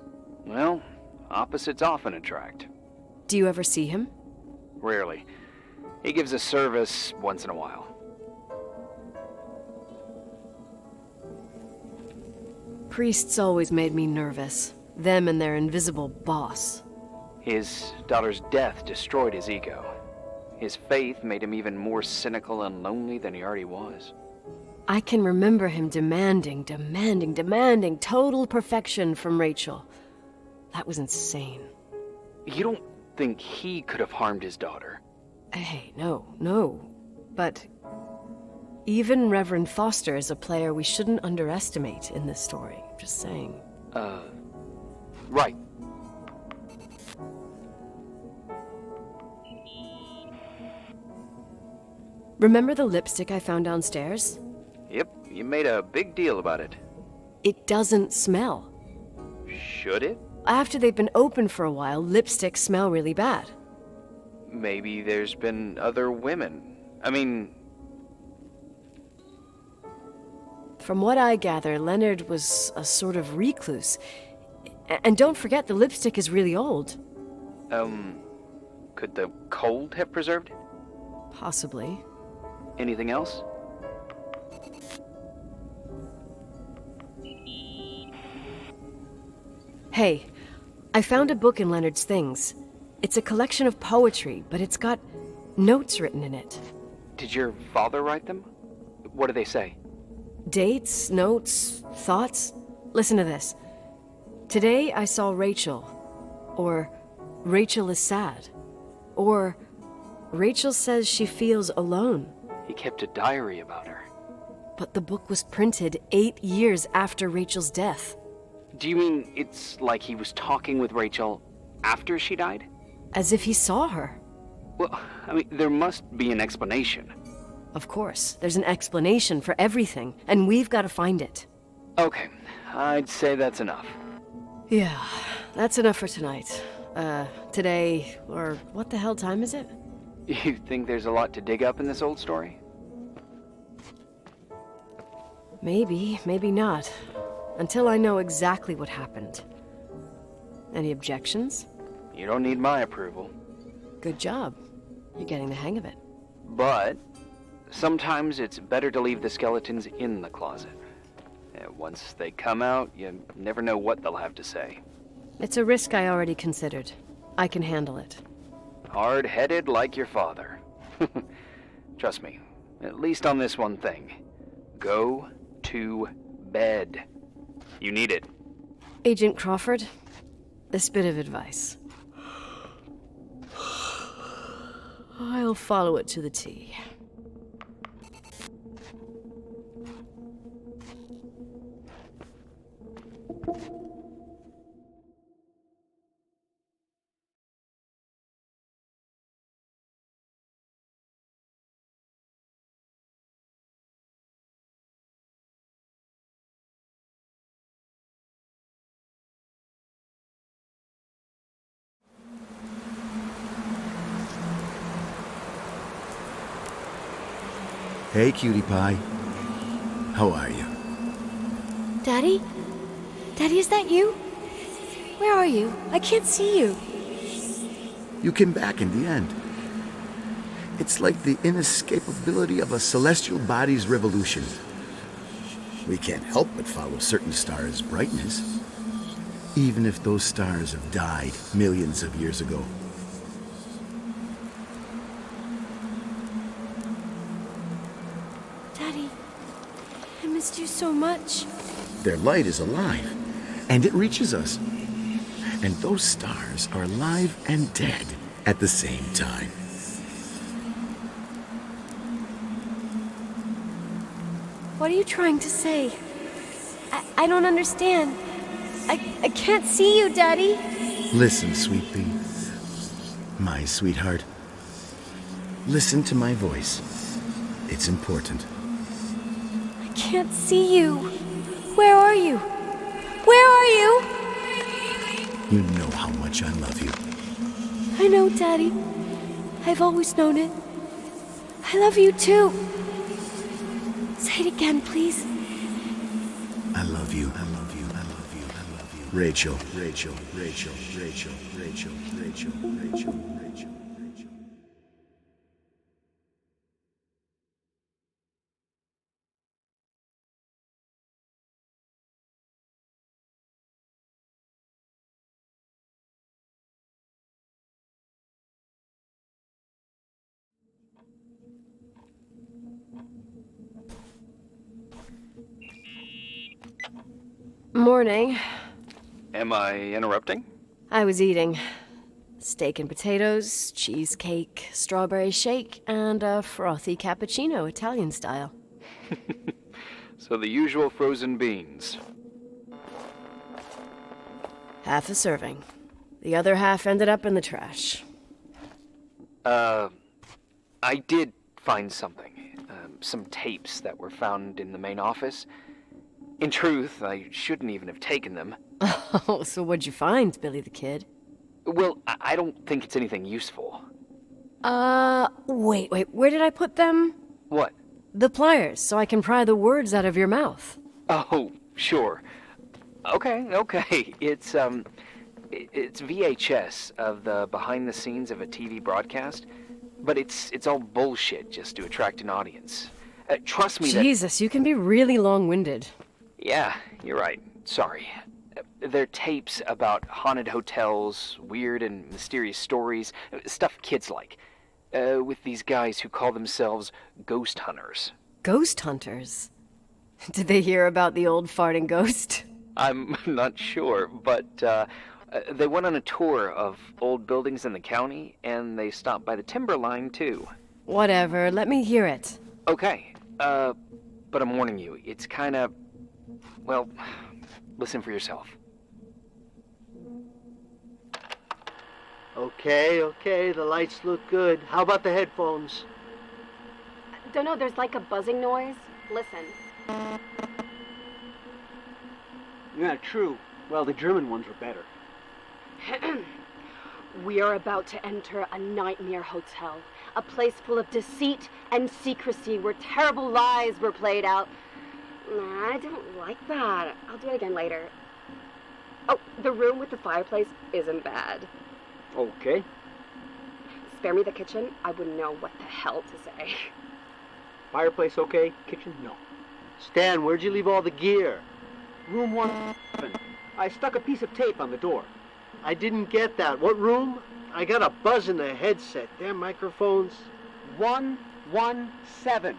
Well, opposites often attract. Do you ever see him? Rarely. He gives a service once in a while. Priests always made me nervous. Them and their invisible boss. His daughter's death destroyed his ego. His faith made him even more cynical and lonely than he already was. I can remember him demanding total perfection from Rachel. That was insane. You don't think he could have harmed his daughter? Hey, no. But even Reverend Foster is a player we shouldn't underestimate in this story. Just saying. Right. Remember the lipstick I found downstairs? Yep, you made a big deal about it. It doesn't smell. Should it? After they've been open for a while, lipsticks smell really bad. Maybe there's been other women. I mean... From what I gather, Leonard was a sort of recluse. And don't forget, the lipstick is really old. Could the cold have preserved it? Possibly. Anything else? Hey, I found a book in Leonard's things. It's a collection of poetry, but it's got notes written in it. Did your father write them? What do they say? Dates, notes, thoughts. Listen to this. Today I saw Rachel. Or Rachel is sad. Or Rachel says she feels alone. He kept a diary about her. But the book was printed 8 years after Rachel's death. Do you mean it's like he was talking with Rachel after she died? As if he saw her. Well, I mean, there must be an explanation. Of course, there's an explanation for everything, and we've got to find it. Okay, I'd say that's enough. Yeah, that's enough for tonight. Today, or what the hell time is it? You think there's a lot to dig up in this old story? Maybe, maybe not. Until I know exactly what happened. Any objections? You don't need my approval. Good job. You're getting the hang of it. But sometimes it's better to leave the skeletons in the closet. Once they come out, you never know what they'll have to say. It's a risk I already considered. I can handle it. Hard-headed like your father. Trust me, at least on this one thing. Go to bed. You need it. Agent Crawford, this bit of advice. I'll follow it to the T. Hey, cutie pie. How are you? Daddy? Daddy, is that you? Where are you? I can't see you. You came back in the end. It's like the inescapability of a celestial body's revolution. We can't help but follow certain stars' brightness, even if those stars have died millions of years ago. Daddy, I missed you so much. Their light is alive, and it reaches us. And those stars are alive and dead at the same time. What are you trying to say? I don't understand. I can't see you, Daddy. Listen, sweet pea. My sweetheart. Listen to my voice. It's important. I can't see you. Where are you? Where are you? You know how much I love you. I know, Daddy. I've always known it. I love you too. Say it again, please. I love you. I love you. I love you. I love you. Rachel. Rachel. Rachel. Rachel. Rachel. Rachel. Rachel. Rachel. Rachel. Morning. Am I interrupting? I was eating steak and potatoes, cheesecake, strawberry shake, and a frothy cappuccino, Italian style. So the usual frozen beans. Half a serving. The other half ended up in the trash. I did find something. Some tapes that were found in the main office. In truth, I shouldn't even have taken them. Oh, so what'd you find, Billy the Kid? Well, I don't think it's anything useful. Wait, where did I put them? What? The pliers, so I can pry the words out of your mouth. Oh, sure. Okay. It's VHS of the behind the scenes of a TV broadcast, but it's all bullshit just to attract an audience. Trust me Jesus, you can be really long-winded. Yeah, you're right. Sorry. They're tapes about haunted hotels, weird and mysterious stories, stuff kids like. With these guys who call themselves ghost hunters. Ghost hunters? Did they hear about the old farting ghost? I'm not sure, but they went on a tour of old buildings in the county, and they stopped by the timberline, too. Whatever, let me hear it. Okay, but I'm warning you, it's kinda... Well, listen for yourself. Okay, the lights look good. How about the headphones? Don't know, there's like a buzzing noise. Listen. Yeah, true. Well, the German ones were better. We are about to enter a nightmare hotel. A place full of deceit and secrecy where terrible lies were played out. Nah, I don't like that. I'll do it again later. Oh, the room with the fireplace isn't bad. Okay. Spare me the kitchen. I wouldn't know what the hell to say. Fireplace okay? Kitchen? No. Stan, where'd you leave all the gear? Room 111. I stuck a piece of tape on the door. I didn't get that. What room? I got a buzz in the headset. Damn microphones. 117.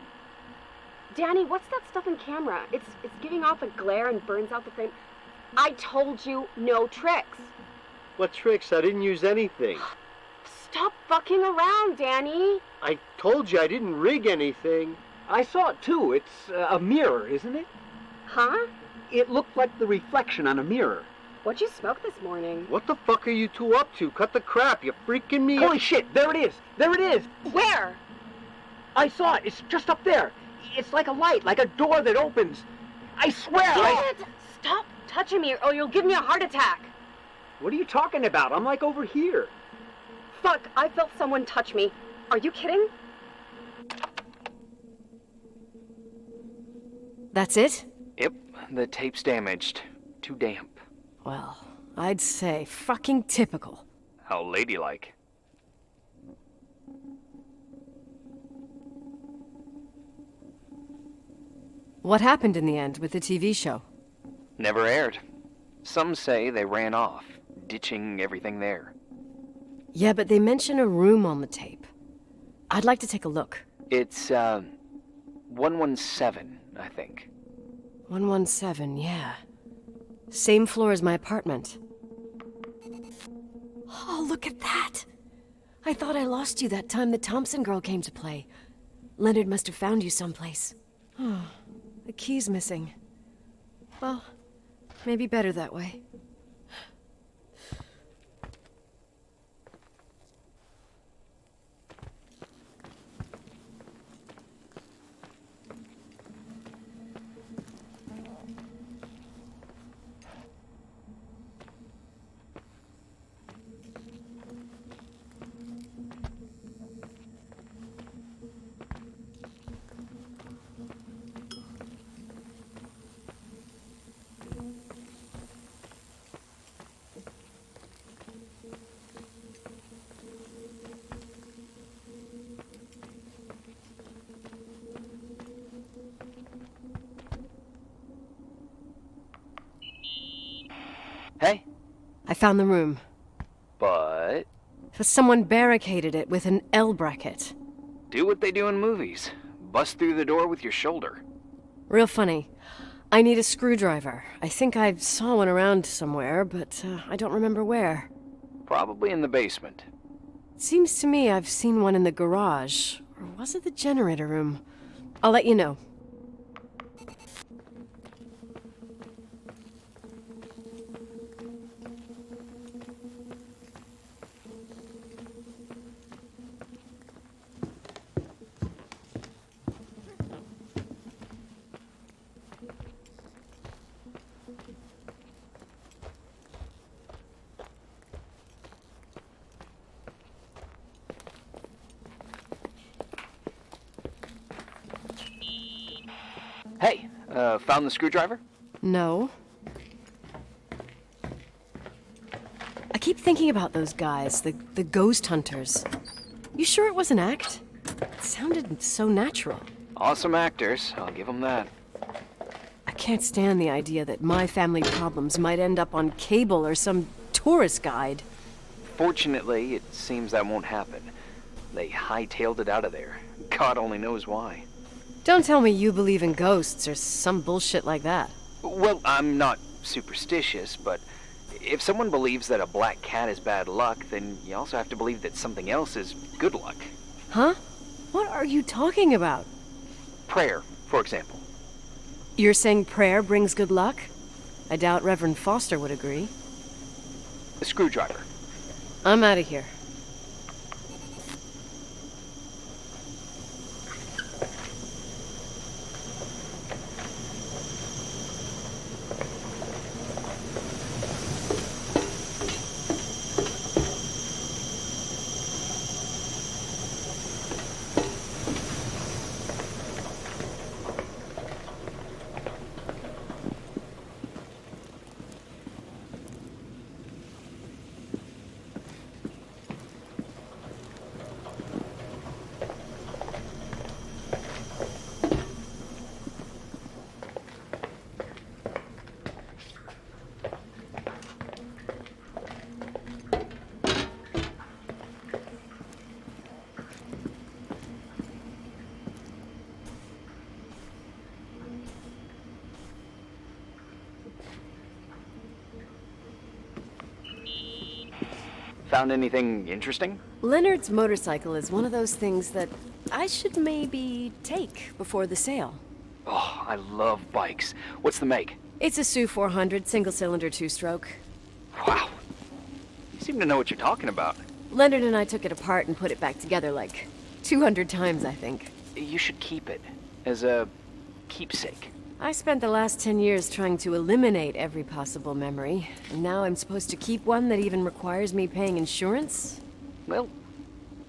Danny, what's that stuff in camera? It's giving off a glare and burns out the frame. I told you no tricks. What tricks? I didn't use anything. Stop fucking around, Danny. I told you I didn't rig anything. I saw it too. It's a mirror, isn't it? Huh? It looked like the reflection on a mirror. What'd you smoke this morning? What the fuck are you two up to? Cut the crap. You freaking me. Holy shit, there it is. There it is. Where? I saw it. It's just up there. It's like a light, like a door that opens. I swear. Damn it! Stop touching me or you'll give me a heart attack. What are you talking about? I'm like over here. Fuck, I felt someone touch me. Are you kidding? That's it? Yep, the tape's damaged. Too damp. Well, I'd say fucking typical. How ladylike. What happened in the end with the TV show? Never aired. Some say they ran off, ditching everything there. Yeah, but they mention a room on the tape. I'd like to take a look. It's, 117, I think. 117, yeah. Same floor as my apartment. Oh, look at that! I thought I lost you that time the Thompson girl came to play. Leonard must have found you someplace. Oh, the key's missing. Well, maybe better that way. Hey? I found the room. But... Someone barricaded it with an L bracket. do what they do in movies. Bust through the door with your shoulder. Real funny. I need a screwdriver. I think I saw one around somewhere, but I don't remember where. Probably in the basement. Seems to me I've seen one in the garage. Or was it the generator room? I'll let you know. Hey, found the screwdriver? No. I keep thinking about those guys, the ghost hunters. You sure it was an act? It sounded so natural. Awesome actors, I'll give them that. I can't stand the idea that my family problems might end up on cable or some tourist guide. Fortunately, it seems that won't happen. They hightailed it out of there. God only knows why. Don't tell me you believe in ghosts or some bullshit like that. Well, I'm not superstitious, but if someone believes that a black cat is bad luck, then you also have to believe that something else is good luck. Huh? What are you talking about? Prayer, for example. You're saying prayer brings good luck? I doubt Reverend Foster would agree. A screwdriver. I'm out of here. Found anything interesting? Leonard's motorcycle is one of those things that I should maybe take before the sale. Oh, I love bikes. What's the make? It's a Sioux 400 single-cylinder two-stroke. Wow. You seem to know what you're talking about. Leonard and I took it apart and put it back together like 200 times, I think. You should keep it as a keepsake. I spent the last 10 years trying to eliminate every possible memory, and now I'm supposed to keep one that even requires me paying insurance? Well,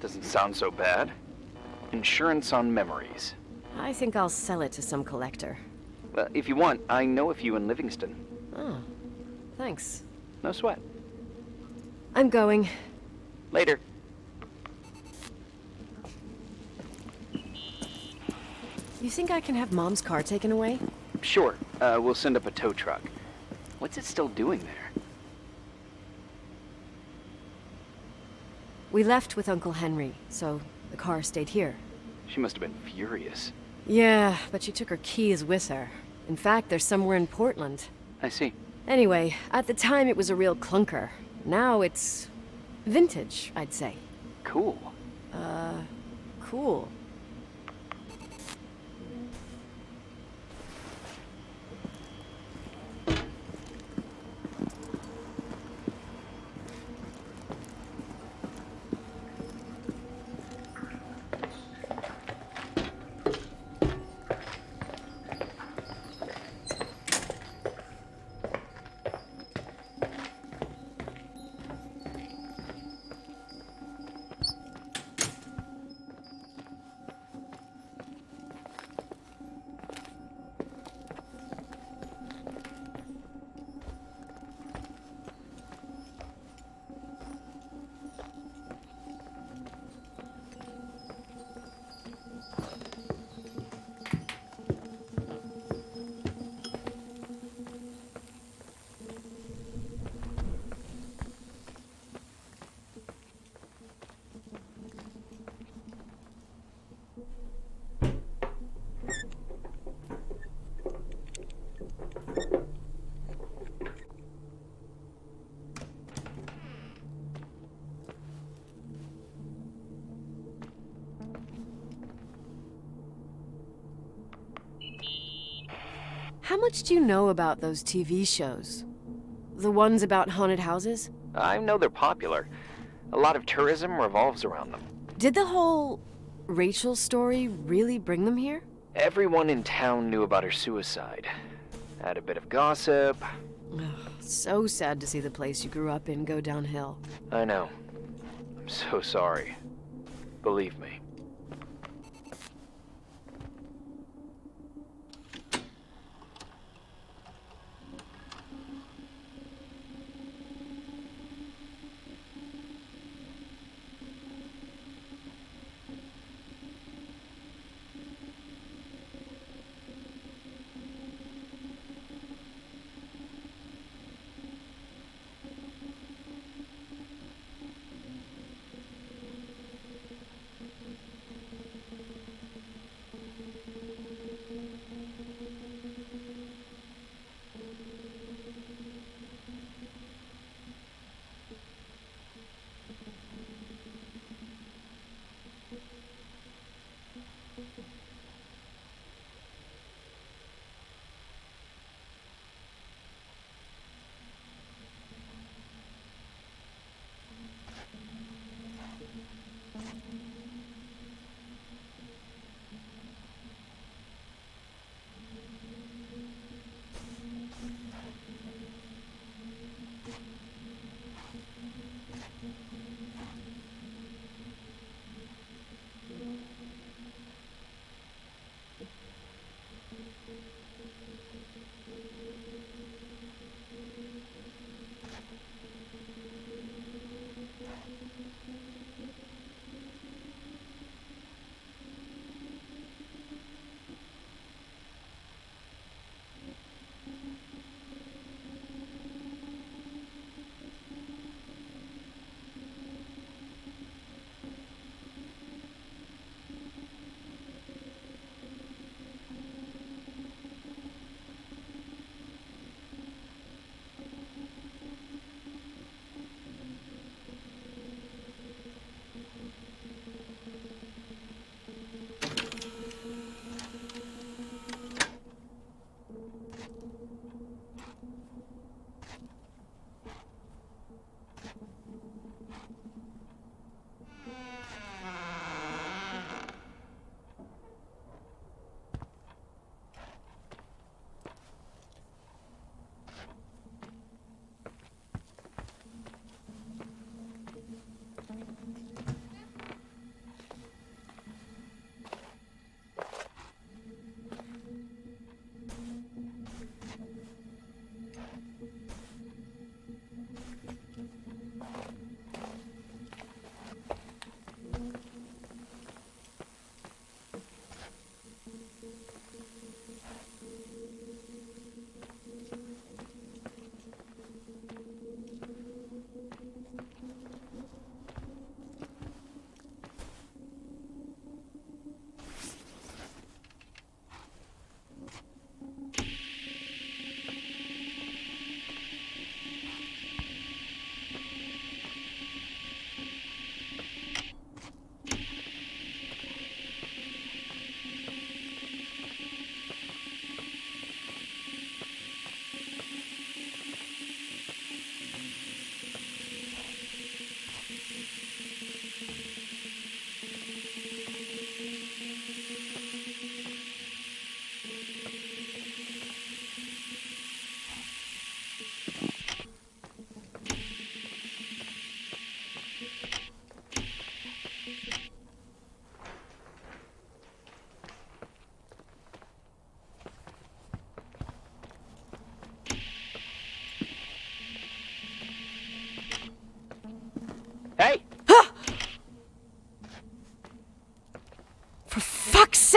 doesn't sound so bad. Insurance on memories. I think I'll sell it to some collector. Well, if you want, I know a few in Livingston. Oh, thanks. No sweat. I'm going. Later. You think I can have Mom's car taken away? Sure. We'll send up a tow truck. What's it still doing there? We left with Uncle Henry, so the car stayed here. She must have been furious. Yeah, but she took her keys with her. In fact, they're somewhere in Portland. I see. Anyway, at the time it was a real clunker. Now it's vintage, I'd say. Cool. Cool. How much do you know about those TV shows? The ones about haunted houses? I know they're popular. A lot of tourism revolves around them. Did the whole Rachel story really bring them here? Everyone in town knew about her suicide. Had a bit of gossip. Ugh, so sad to see the place you grew up in go downhill. I know. I'm so sorry. Believe me.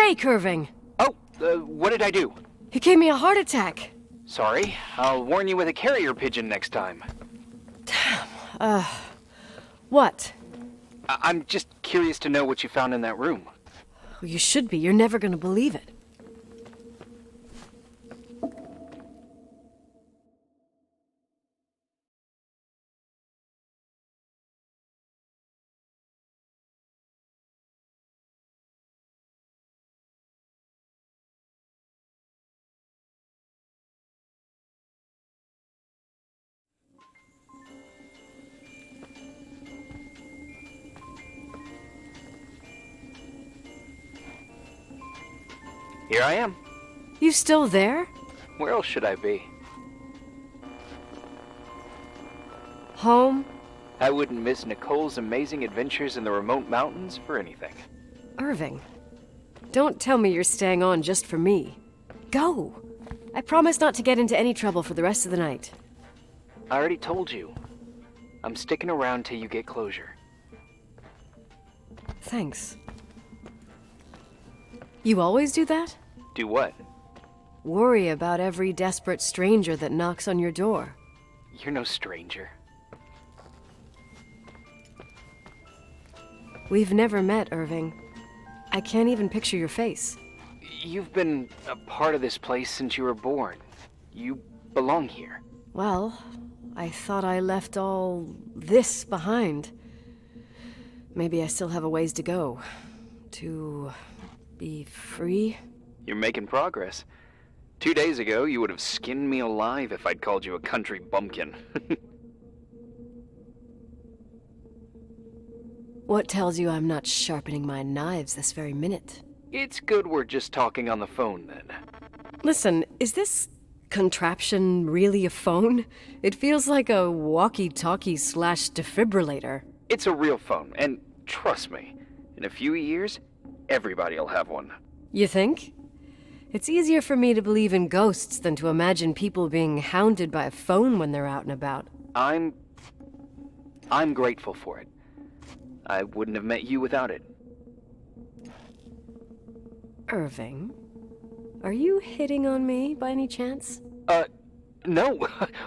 fake, Irving. Oh, what did I do? You gave me a heart attack. Sorry, I'll warn you with a carrier pigeon next time. What? I'm just curious to know what you found in that room. Well, you should be. You're never gonna believe it. Here I am. You still there? Where else should I be? Home? I wouldn't miss Nicole's amazing adventures in the remote mountains for anything. Irving, don't tell me you're staying on just for me. Go. I promise not to get into any trouble for the rest of the night. I already told you. I'm sticking around till you get closure. Thanks. You always do that? Do what? Worry about every desperate stranger that knocks on your door. You're no stranger. We've never met, Irving. I can't even picture your face. You've been a part of this place since you were born. You belong here. Well, I thought I left all this behind. Maybe I still have a ways to go. To be free? You're making progress. 2 days ago, you would have skinned me alive if I'd called you a country bumpkin. What tells you I'm not sharpening my knives this very minute? It's good we're just talking on the phone, then. Listen, is this contraption really a phone? It feels like a walkie-talkie / defibrillator. It's a real phone, and trust me, in a few years, everybody'll have one. You think? It's easier for me to believe in ghosts than to imagine people being hounded by a phone when they're out and about. I'm grateful for it. I wouldn't have met you without it. Irving, are you hitting on me by any chance? No.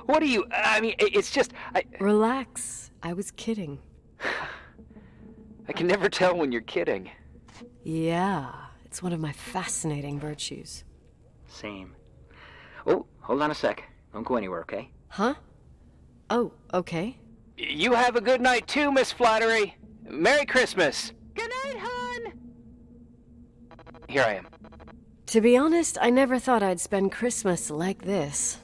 What are you... I mean, it's just... Relax. I was kidding. I can never tell when you're kidding. Yeah, it's one of my fascinating virtues. Same. Oh, hold on a sec. Don't go anywhere, okay? Huh? Oh, okay. You have a good night too, Miss Flattery. Merry Christmas. Good night, hon! Here I am. To be honest, I never thought I'd spend Christmas like this.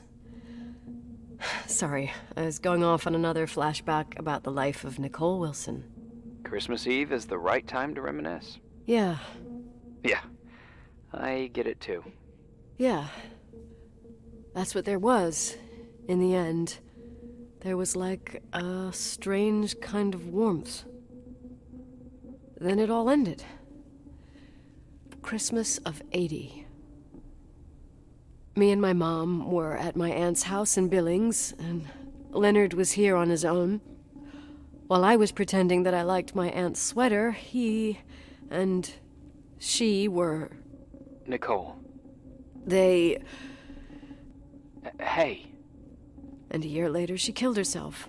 Sorry, I was going off on another flashback about the life of Nicole Wilson. Christmas Eve is the right time to reminisce. Yeah. Yeah, I get it too. Yeah. That's what there was, in the end. There was like a strange kind of warmth. Then it all ended. Christmas of '80. Me and my mom were at my aunt's house in Billings, and Leonard was here on his own. While I was pretending that I liked my aunt's sweater, he and she were... Nicole. They... Hey. And a year later, she killed herself.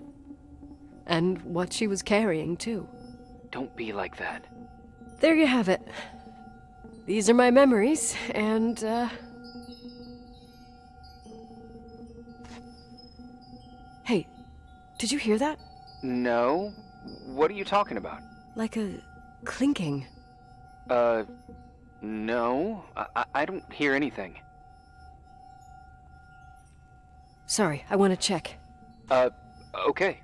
And what she was carrying, too. Don't be like that. There you have it. These are my memories, and, Hey, did you hear that? No. What are you talking about? Like a clinking. No. I don't hear anything. Sorry, I want to check. Okay.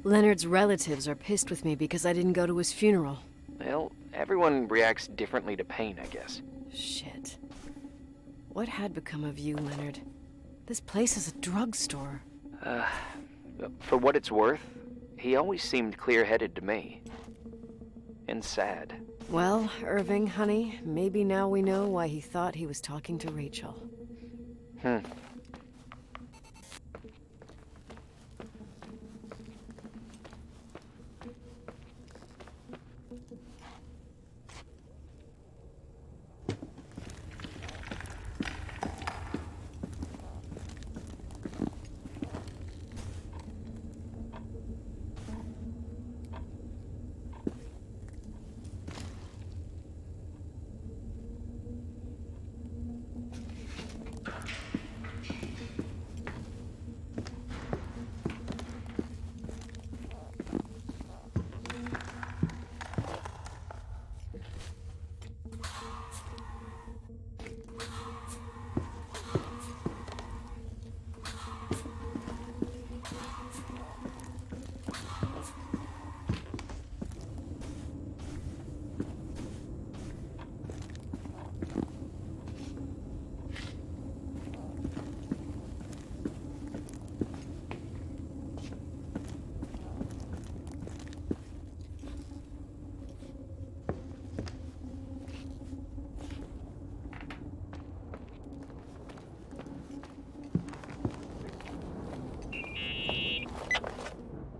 Leonard's relatives are pissed with me because I didn't go to his funeral. Well, everyone reacts differently to pain, I guess. Shit. What had become of you, Leonard? This place is a drugstore. For what it's worth, he always seemed clear-headed to me. And sad. Well, Irving, honey, maybe now we know why he thought he was talking to Rachel.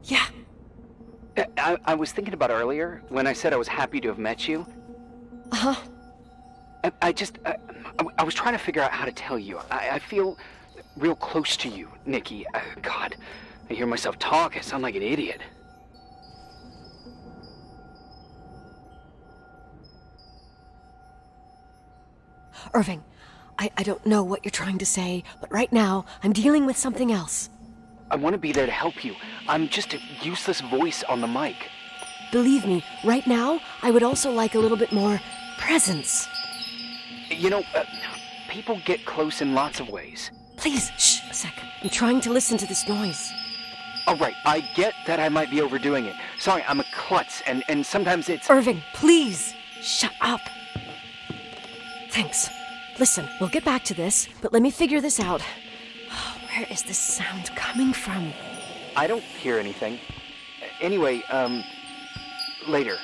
Yeah. I was thinking about earlier, when I said I was happy to have met you. Uh-huh. I was trying to figure out how to tell you. I feel real close to you, Nikki. God, I hear myself talk. I sound like an idiot. Irving, I don't know what you're trying to say, but right now, I'm dealing with something else. I want to be there to help you. I'm just a useless voice on the mic. Believe me, right now, I would also like a little bit more presence. You know, people get close in lots of ways. Please, shh, a sec. I'm trying to listen to this noise. All right, I get that I might be overdoing it. Sorry, I'm a klutz, and sometimes it's... Irving, please, shut up. Thanks. Listen, we'll get back to this, but let me figure this out. Where is this sound coming from? I don't hear anything. Anyway, later.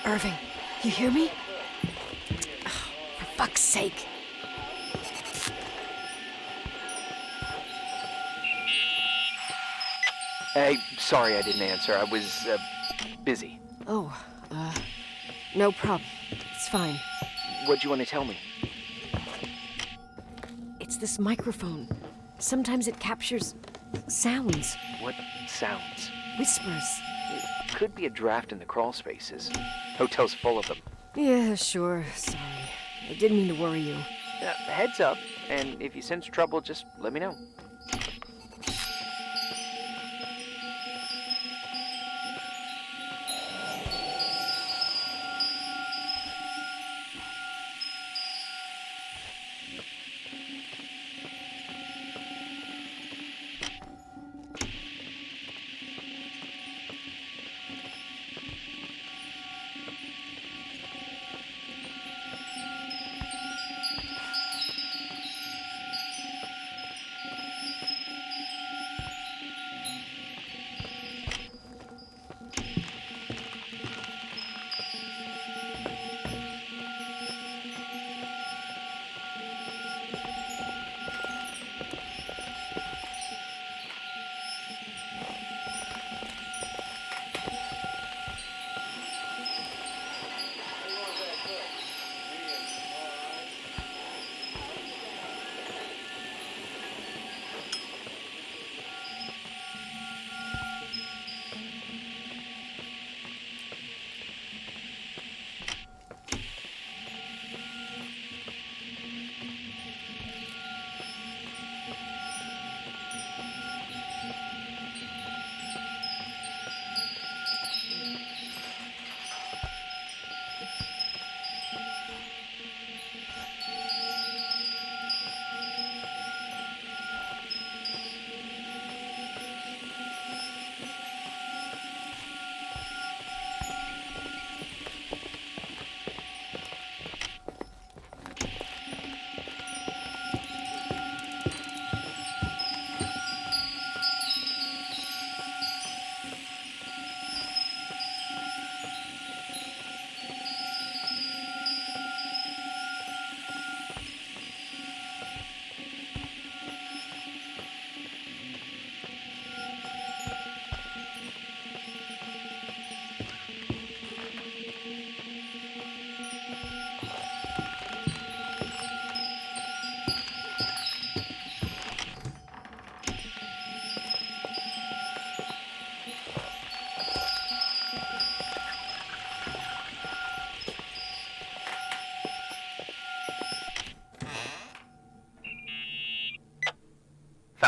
Irving, you hear me? Oh, for fuck's sake. Hey, sorry I didn't answer. I was, busy. Oh, no problem. It's fine. What'd you want to tell me? It's this microphone. Sometimes it captures sounds. What sounds? Whispers. It could be a draft in the crawl spaces. Hotel's full of them. Yeah, sure. Sorry. I didn't mean to worry you. Heads up, and if you sense trouble, just let me know.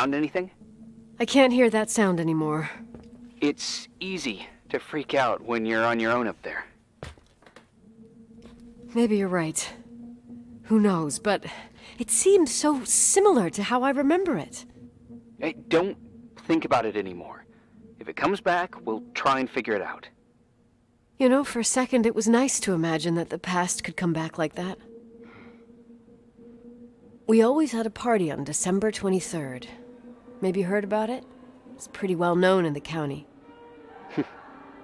Found anything? I can't hear that sound anymore. It's easy to freak out when you're on your own up there. Maybe you're right. Who knows, but it seemed so similar to how I remember it. Hey, don't think about it anymore. If it comes back, we'll try and figure it out. You know, for a second it was nice to imagine that the past could come back like that. We always had a party on December 23rd. Maybe you heard about it? It's pretty well known in the county.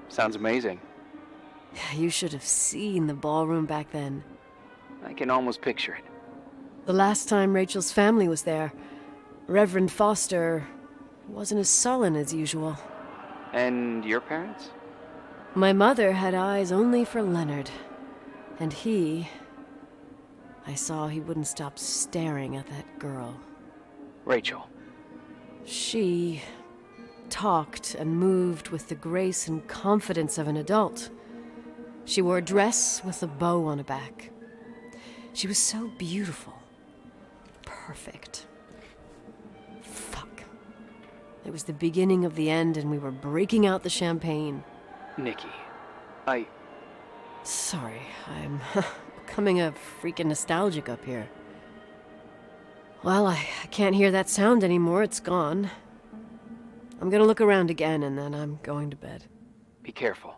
Sounds amazing. You should have seen the ballroom back then. I can almost picture it. The last time Rachel's family was there, Reverend Foster wasn't as sullen as usual. And your parents? My mother had eyes only for Leonard. And I saw he wouldn't stop staring at that girl. Rachel. She talked and moved with the grace and confidence of an adult. She wore a dress with a bow on her back. She was so beautiful. Perfect. Fuck. It was the beginning of the end, and we were breaking out the champagne. Nikki, Sorry, I'm becoming a freaking nostalgic up here. Well, I can't hear that sound anymore. It's gone. I'm gonna look around again, and then I'm going to bed. Be careful.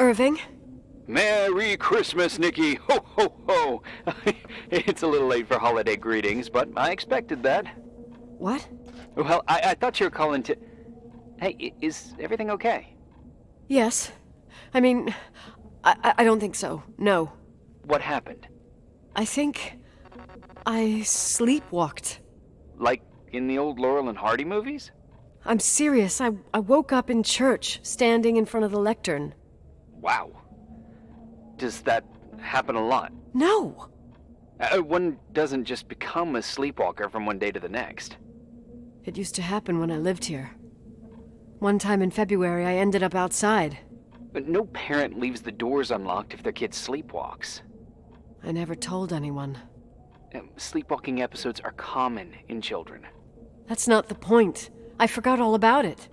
Irving? Merry Christmas, Nikki! Ho, ho, ho! It's a little late for holiday greetings, but I expected that. What? Well, I thought you were calling to... Hey, is everything okay? Yes. I mean, I don't think so. No. What happened? I think I sleepwalked. Like in the old Laurel and Hardy movies? I'm serious. I woke up in church, standing in front of the lectern. Wow. Does that happen a lot? No. One doesn't just become a sleepwalker from one day to the next. It used to happen when I lived here. One time in February, I ended up outside. But no parent leaves the doors unlocked if their kid sleepwalks. I never told anyone. Sleepwalking episodes are common in children. That's not the point. I forgot all about it.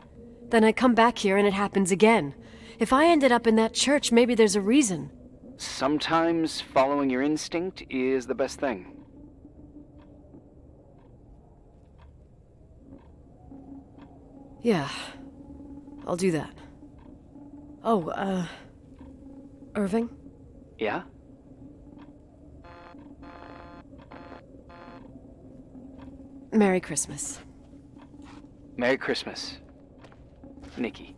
Then I come back here and it happens again. If I ended up in that church, maybe there's a reason. Sometimes following your instinct is the best thing. Yeah, I'll do that. Oh, Irving? Yeah? Merry Christmas. Merry Christmas, Nikki.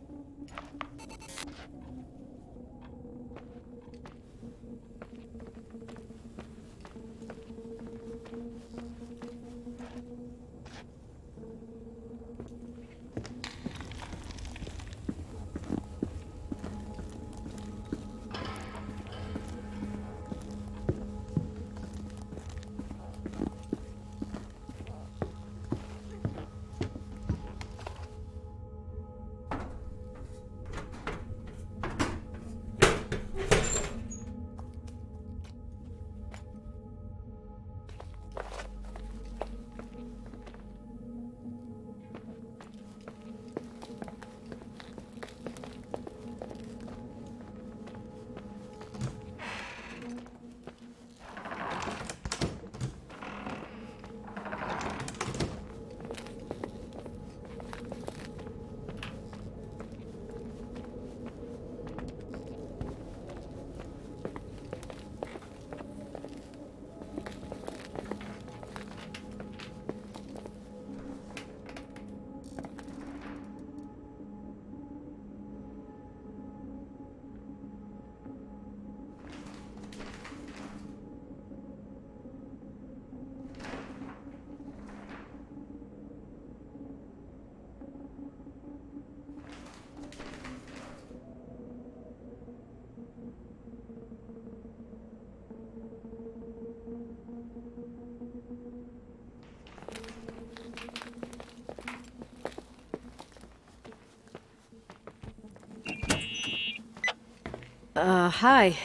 Hi.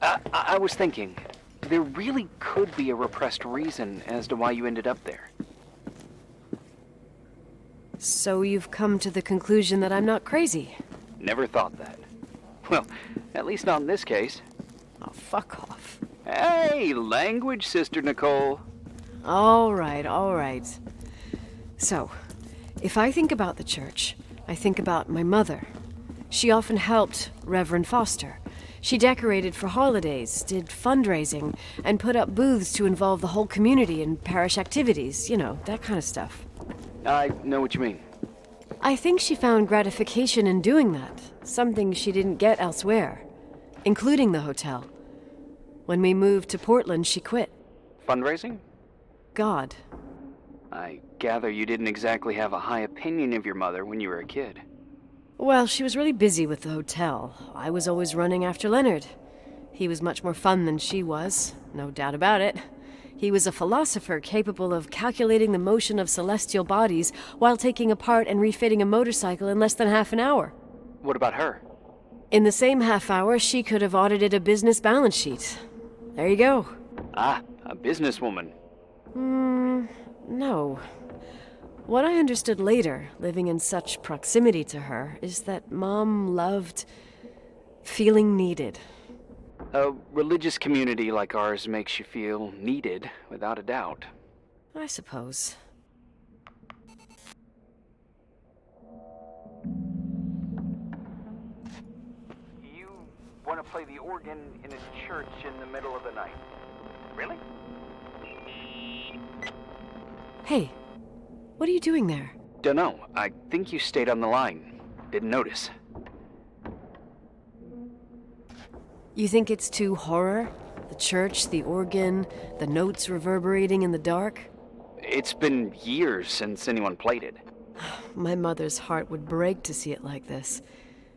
I was thinking, there really could be a repressed reason as to why you ended up there. So you've come to the conclusion that I'm not crazy? Never thought that. Well, at least not in this case. Oh, fuck off. Hey, language, Sister Nicole. All right, all right. So, if I think about the church, I think about my mother. She often helped Reverend Foster. She decorated for holidays, did fundraising, and put up booths to involve the whole community in parish activities, you know, that kind of stuff. I know what you mean. I think she found gratification in doing that, something she didn't get elsewhere, including the hotel. When we moved to Portland, she quit. Fundraising? God. I gather you didn't exactly have a high opinion of your mother when you were a kid. Well, she was really busy with the hotel. I was always running after Leonard. He was much more fun than she was, no doubt about it. He was a philosopher capable of calculating the motion of celestial bodies while taking apart and refitting a motorcycle in less than half an hour. What about her? In the same half hour, she could have audited a business balance sheet. There you go. Ah, a businesswoman. No. What I understood later, living in such proximity to her, is that Mom loved feeling needed. A religious community like ours makes you feel needed, without a doubt. I suppose. You play the organ in a church in the middle of the night. Really? Hey, what are you doing there? Dunno. I think you stayed on the line. Didn't notice. You think it's too horror? The church, the organ, the notes reverberating in the dark? It's been years since anyone played it. My mother's heart would break to see it like this.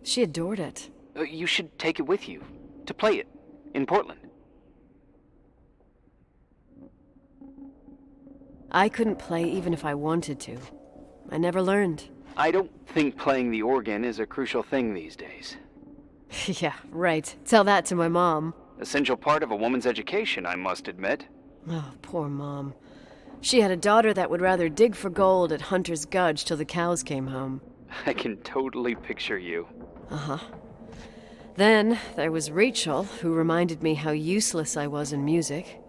She adored it. You should take it with you, to play it, in Portland. I couldn't play even if I wanted to. I never learned. I don't think playing the organ is a crucial thing these days. Yeah, right. Tell that to my mom. Essential part of a woman's education, I must admit. Oh, poor Mom. She had a daughter that would rather dig for gold at Hunter's Gulch till the cows came home. I can totally picture you. Uh-huh. Then there was Rachel, who reminded me how useless I was in music.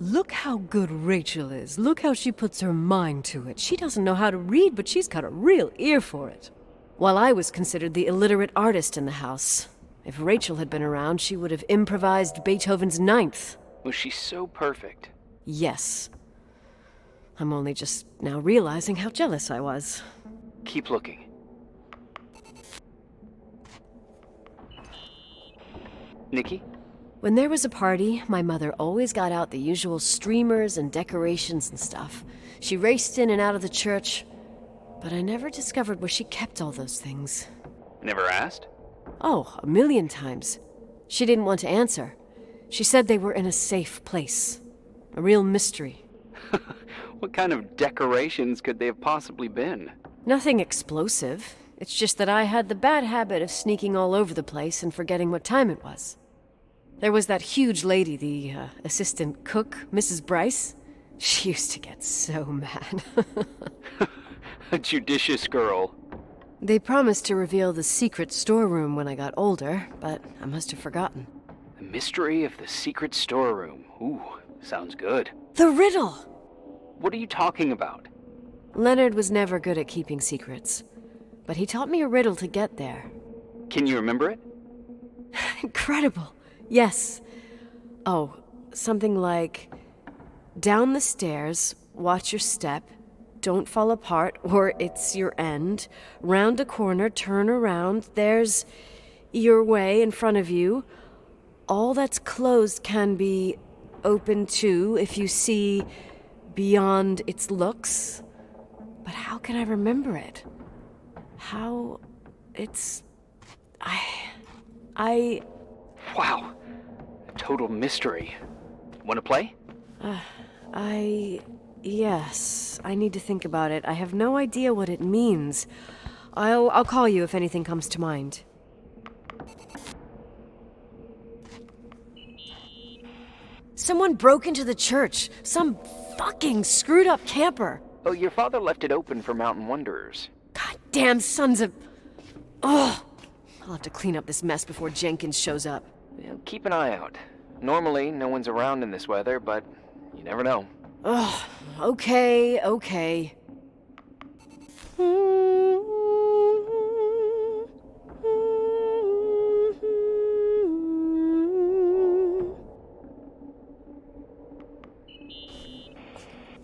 Look how good Rachel is. Look how she puts her mind to it. She doesn't know how to read, but she's got a real ear for it. While I was considered the illiterate artist in the house. If Rachel had been around, she would have improvised Beethoven's Ninth. Was she so perfect? Yes. I'm only just now realizing how jealous I was. Keep looking. Nikki? When there was a party, my mother always got out the usual streamers and decorations and stuff. She raced in and out of the church, but I never discovered where she kept all those things. Never asked? Oh, a million times. She didn't want to answer. She said they were in a safe place. A real mystery. What kind of decorations could they have possibly been? Nothing explosive. It's just that I had the bad habit of sneaking all over the place and forgetting what time it was. There was that huge lady, the assistant cook, Mrs. Bryce. She used to get so mad. A judicious girl. They promised to reveal the secret storeroom when I got older, but I must have forgotten. The mystery of the secret storeroom. Ooh, sounds good. The riddle! What are you talking about? Leonard was never good at keeping secrets, but he taught me a riddle to get there. Can you remember it? Incredible. Yes. Oh, something like, down the stairs, watch your step, don't fall apart or it's your end, round a corner, turn around, there's your way in front of you. All that's closed can be open too if you see beyond its looks. But how can I remember it? How it's... Wow. A total mystery. Want to play? Yes. I need to think about it. I have no idea what it means. I'll call you if anything comes to mind. Someone broke into the church. Some fucking screwed up camper. Oh, your father left it open for mountain wanderers. Goddamn sons of... Ugh. I'll have to clean up this mess before Jenkins shows up. Yeah, keep an eye out. Normally, no one's around in this weather, but you never know. Ugh. Okay.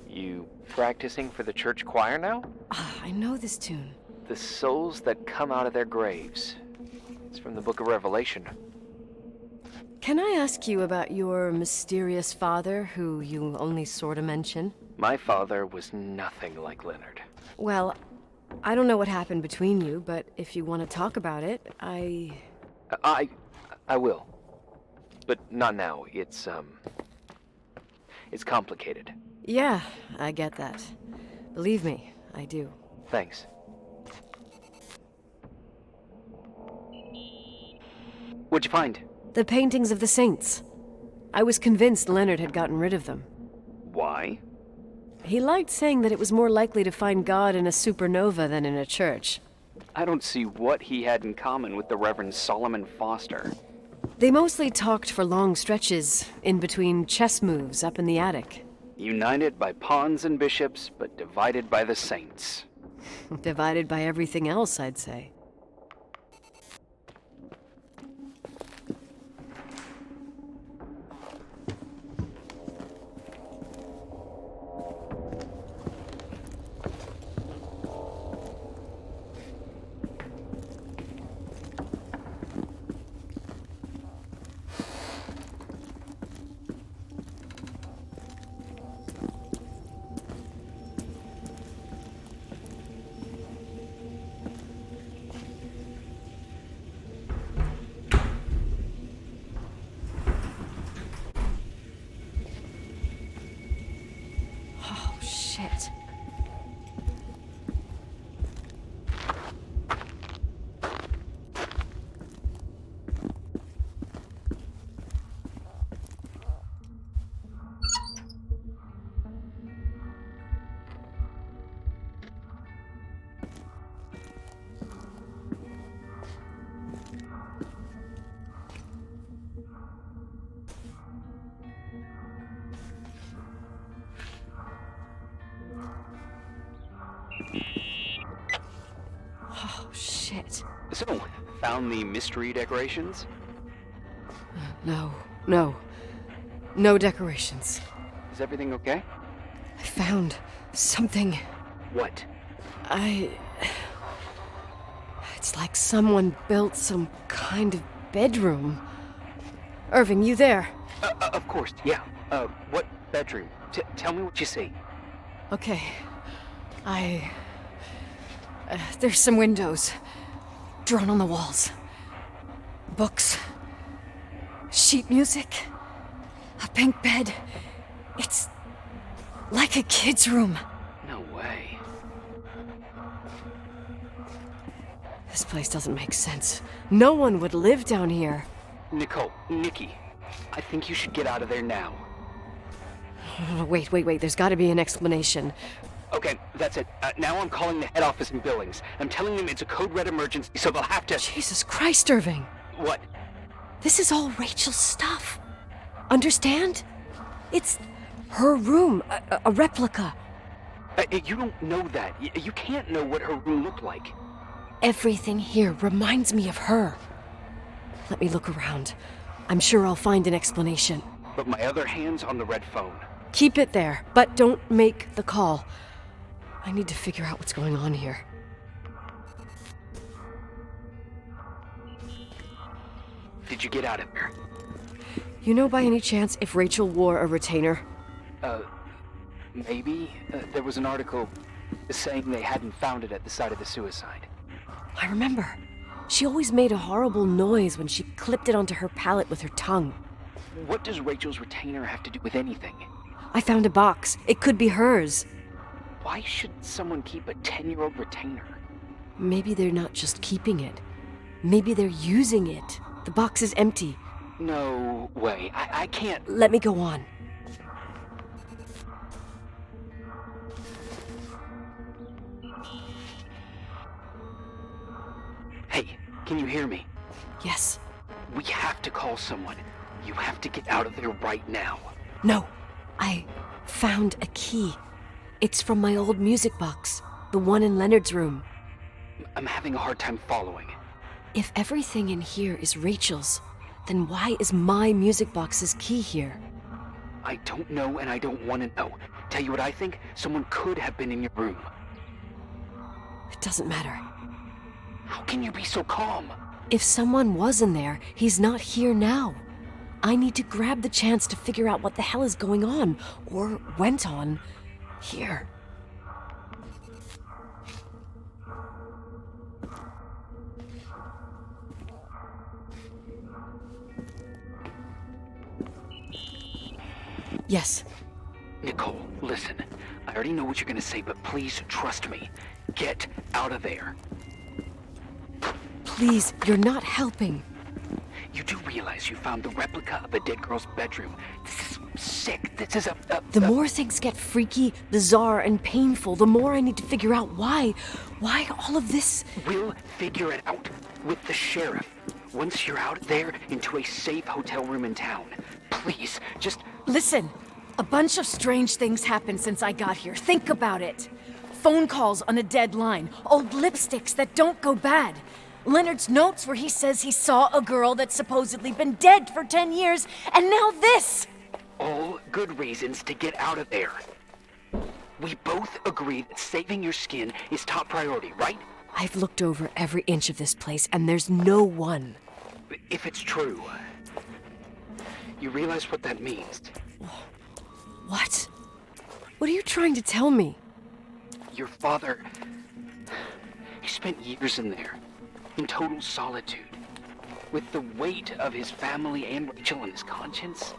You practicing for the church choir now? I know this tune. The souls that come out of their graves. It's from the book of Revelation. Can I ask you about your mysterious father, who you only sort of mention? My father was nothing like Leonard. Well, I don't know what happened between you, but if you want to talk about it, I will. But not now. It's complicated. Yeah, I get that. Believe me, I do. Thanks. What'd you find? The paintings of the saints. I was convinced Leonard had gotten rid of them. Why? He liked saying that it was more likely to find God in a supernova than in a church. I don't see what he had in common with the Reverend Solomon Foster. They mostly talked for long stretches, in between chess moves up in the attic. United by pawns and bishops, but divided by the saints. Divided by everything else, I'd say. shit. Oh, shit. So, found the mystery decorations? No. No decorations. Is everything okay? I found something. What? It's like someone built some kind of bedroom. Irving, you there? Of course, yeah. What bedroom? Tell me what you see. Okay. There's some windows. Drawn on the walls. Books. Sheet music. A pink bed. It's like a kid's room. No way. This place doesn't make sense. No one would live down here. Nikki, I think you should get out of there now. Wait. There's gotta be an explanation. Okay, that's it. Now I'm calling the head office in Billings. I'm telling them it's a code red emergency, so they'll have to... Jesus Christ, Irving. What? This is all Rachel's stuff. Understand? It's her room, a replica. You don't know that. You can't know what her room looked like. Everything here reminds me of her. Let me look around. I'm sure I'll find an explanation. But my other hand's on the red phone. Keep it there, but don't make the call. I need to figure out what's going on here. Did you get out of there? You know by any chance if Rachel wore a retainer? Maybe. There was an article saying they hadn't found it at the site of the suicide. I remember. She always made a horrible noise when she clipped it onto her palate with her tongue. What does Rachel's retainer have to do with anything? I found a box. It could be hers. Why should someone keep a 10-year-old retainer? Maybe they're not just keeping it. Maybe they're using it. The box is empty. No way. I can't... Let me go on. Hey, can you hear me? Yes. We have to call someone. You have to get out of there right now. No. I found a key. It's from my old music box. The one in Leonard's room. I'm having a hard time following. If everything in here is Rachel's, then why is my music box's key here? I don't know and I don't want to know. Tell you what I think? Someone could have been in your room. It doesn't matter. How can you be so calm? If someone was in there, he's not here now. I need to grab the chance to figure out what the hell is going on, or went on, here. Yes. Nicole, listen. I already know what you're gonna say, but please trust me. Get out of there. Please, you're not helping. You do realize you found the replica of a dead girl's bedroom. This is sick. This is The more things get freaky, bizarre, and painful, the more I need to figure out why all of this... We'll figure it out with the sheriff. Once you're out there into a safe hotel room in town. Please, just... Listen, a bunch of strange things happened since I got here. Think about it. Phone calls on a dead line, old lipsticks that don't go bad. Leonard's notes where he says he saw a girl that's supposedly been dead for 10 years, and now this! All good reasons to get out of there. We both agree that saving your skin is top priority, right? I've looked over every inch of this place, and there's no one. If it's true, you realize what that means. What? What are you trying to tell me? Your father... He spent years in there. In total solitude, with the weight of his family and Rachel on his conscience.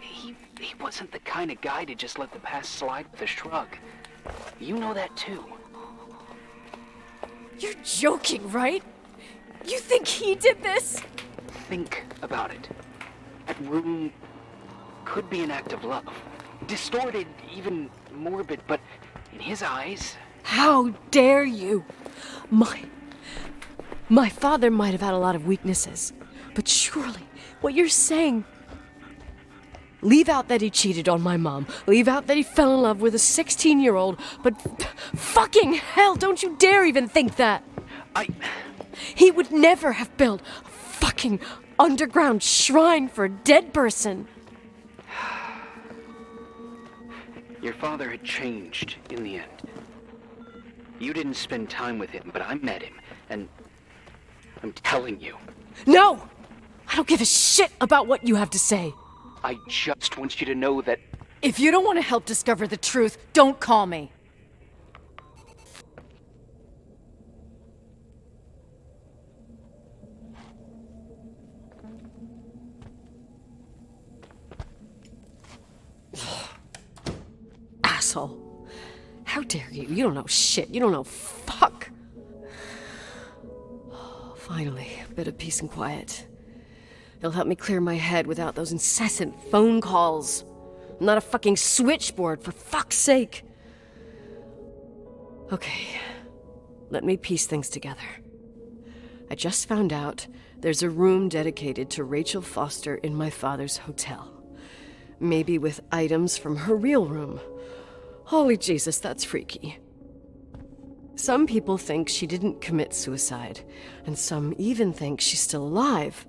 He he wasn't the kind of guy to just let the past slide with a shrug. You know that too. You're joking, right? You think he did this? Think about it. That room could be an act of love. Distorted, even morbid, but in his eyes... How dare you? My father might have had a lot of weaknesses, but surely what you're saying... Leave out that he cheated on my mom. Leave out that he fell in love with a 16-year-old, but fucking hell, don't you dare even think that! He would never have built a fucking underground shrine for a dead person. Your father had changed in the end. You didn't spend time with him, but I met him, and I'm telling you. No! I don't give a shit about what you have to say. I just want you to know that... If you don't want to help discover the truth, don't call me. Asshole. How dare you? You don't know shit. You don't know fuck. Finally, a bit of peace and quiet. It'll help me clear my head without those incessant phone calls. I'm not a fucking switchboard, for fuck's sake. Okay, let me piece things together. I just found out there's a room dedicated to Rachel Foster in my father's hotel. Maybe with items from her real room. Holy Jesus, that's freaky. Some people think she didn't commit suicide, and some even think she's still alive.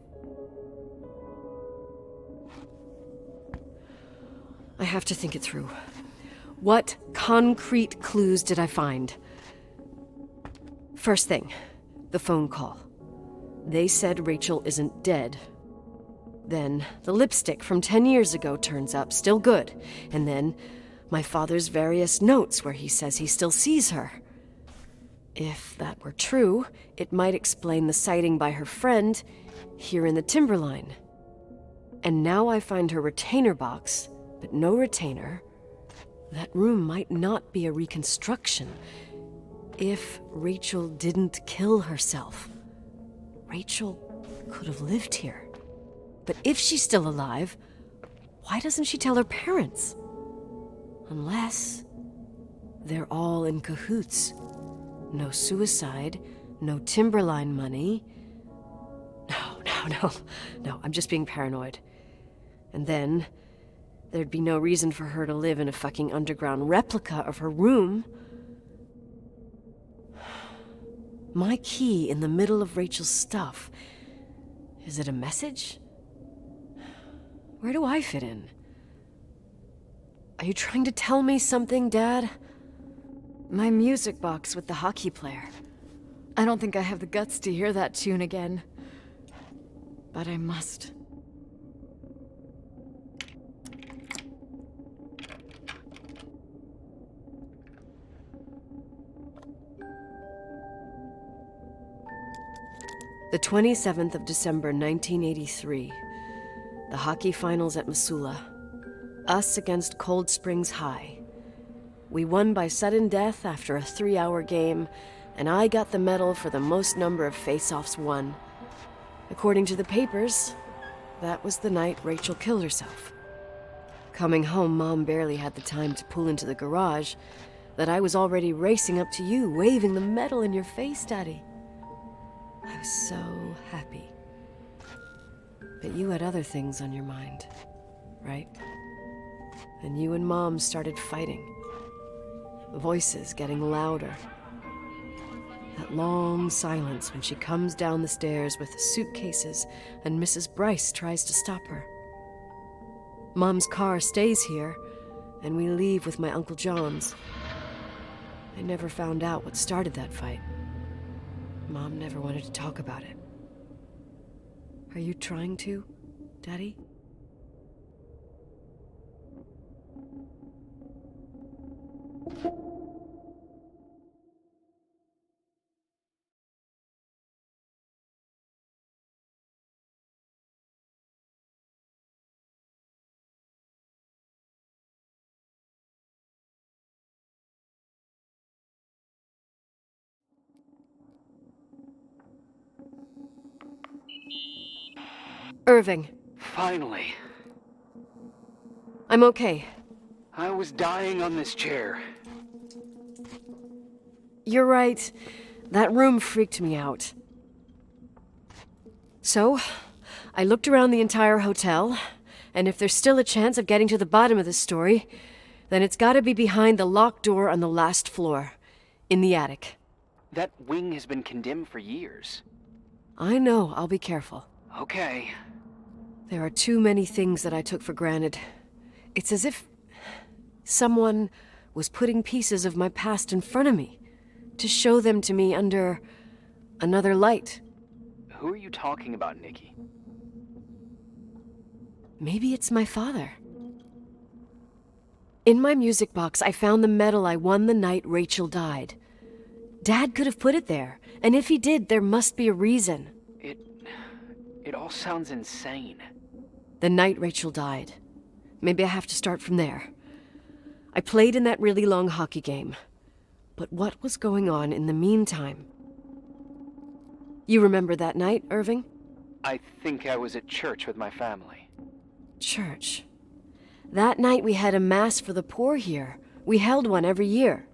I have to think it through. What concrete clues did I find? First thing, the phone call. They said Rachel isn't dead. Then the lipstick from 10 years ago turns up, still good. And then my father's various notes where he says he still sees her. If that were true, it might explain the sighting by her friend here in the timberline. And now I find her retainer box, but no retainer. That room might not be a reconstruction. If Rachel didn't kill herself, Rachel could have lived here. But if she's still alive, why doesn't she tell her parents? Unless they're all in cahoots. No suicide, no timberline money. No, I'm just being paranoid. And then there'd be no reason for her to live in a fucking underground replica of her room. My key in the middle of Rachel's stuff. Is it a message? Where do I fit in? Are you trying to tell me something, Dad? My music box with the hockey player. I don't think I have the guts to hear that tune again. But I must. The 27th of December, 1983. The hockey finals at Missoula. Us against Cold Springs High. We won by sudden death after a 3-hour game, and I got the medal for the most number of face-offs won. According to the papers, that was the night Rachel killed herself. Coming home, Mom barely had the time to pull into the garage that I was already racing up to you, waving the medal in your face, Daddy. I was so happy. But you had other things on your mind, right? And you and Mom started fighting. Voices getting louder. That long silence when she comes down the stairs with suitcases and Mrs. Bryce tries to stop her. Mom's car stays here, and we leave with my Uncle John's. I never found out what started that fight. Mom never wanted to talk about it. Are you trying to, Daddy? Irving, Finally. I'm okay. I was dying on this chair. You're right. That room freaked me out. So, I looked around the entire hotel, and if there's still a chance of getting to the bottom of this story, then it's gotta be behind the locked door on the last floor, in the attic. That wing has been condemned for years. I know, I'll be careful. Okay. There are too many things that I took for granted. It's as if someone was putting pieces of my past in front of me to show them to me under another light. Who are you talking about, Nikki? Maybe it's my father. In my music box, I found the medal I won the night Rachel died. Dad could have put it there, and if he did, there must be a reason. It all sounds insane. The night Rachel died. Maybe I have to start from there. I played in that really long hockey game. But what was going on in the meantime? You remember that night, Irving? I think I was at church with my family. Church. That night we had a mass for the poor here. We held one every year.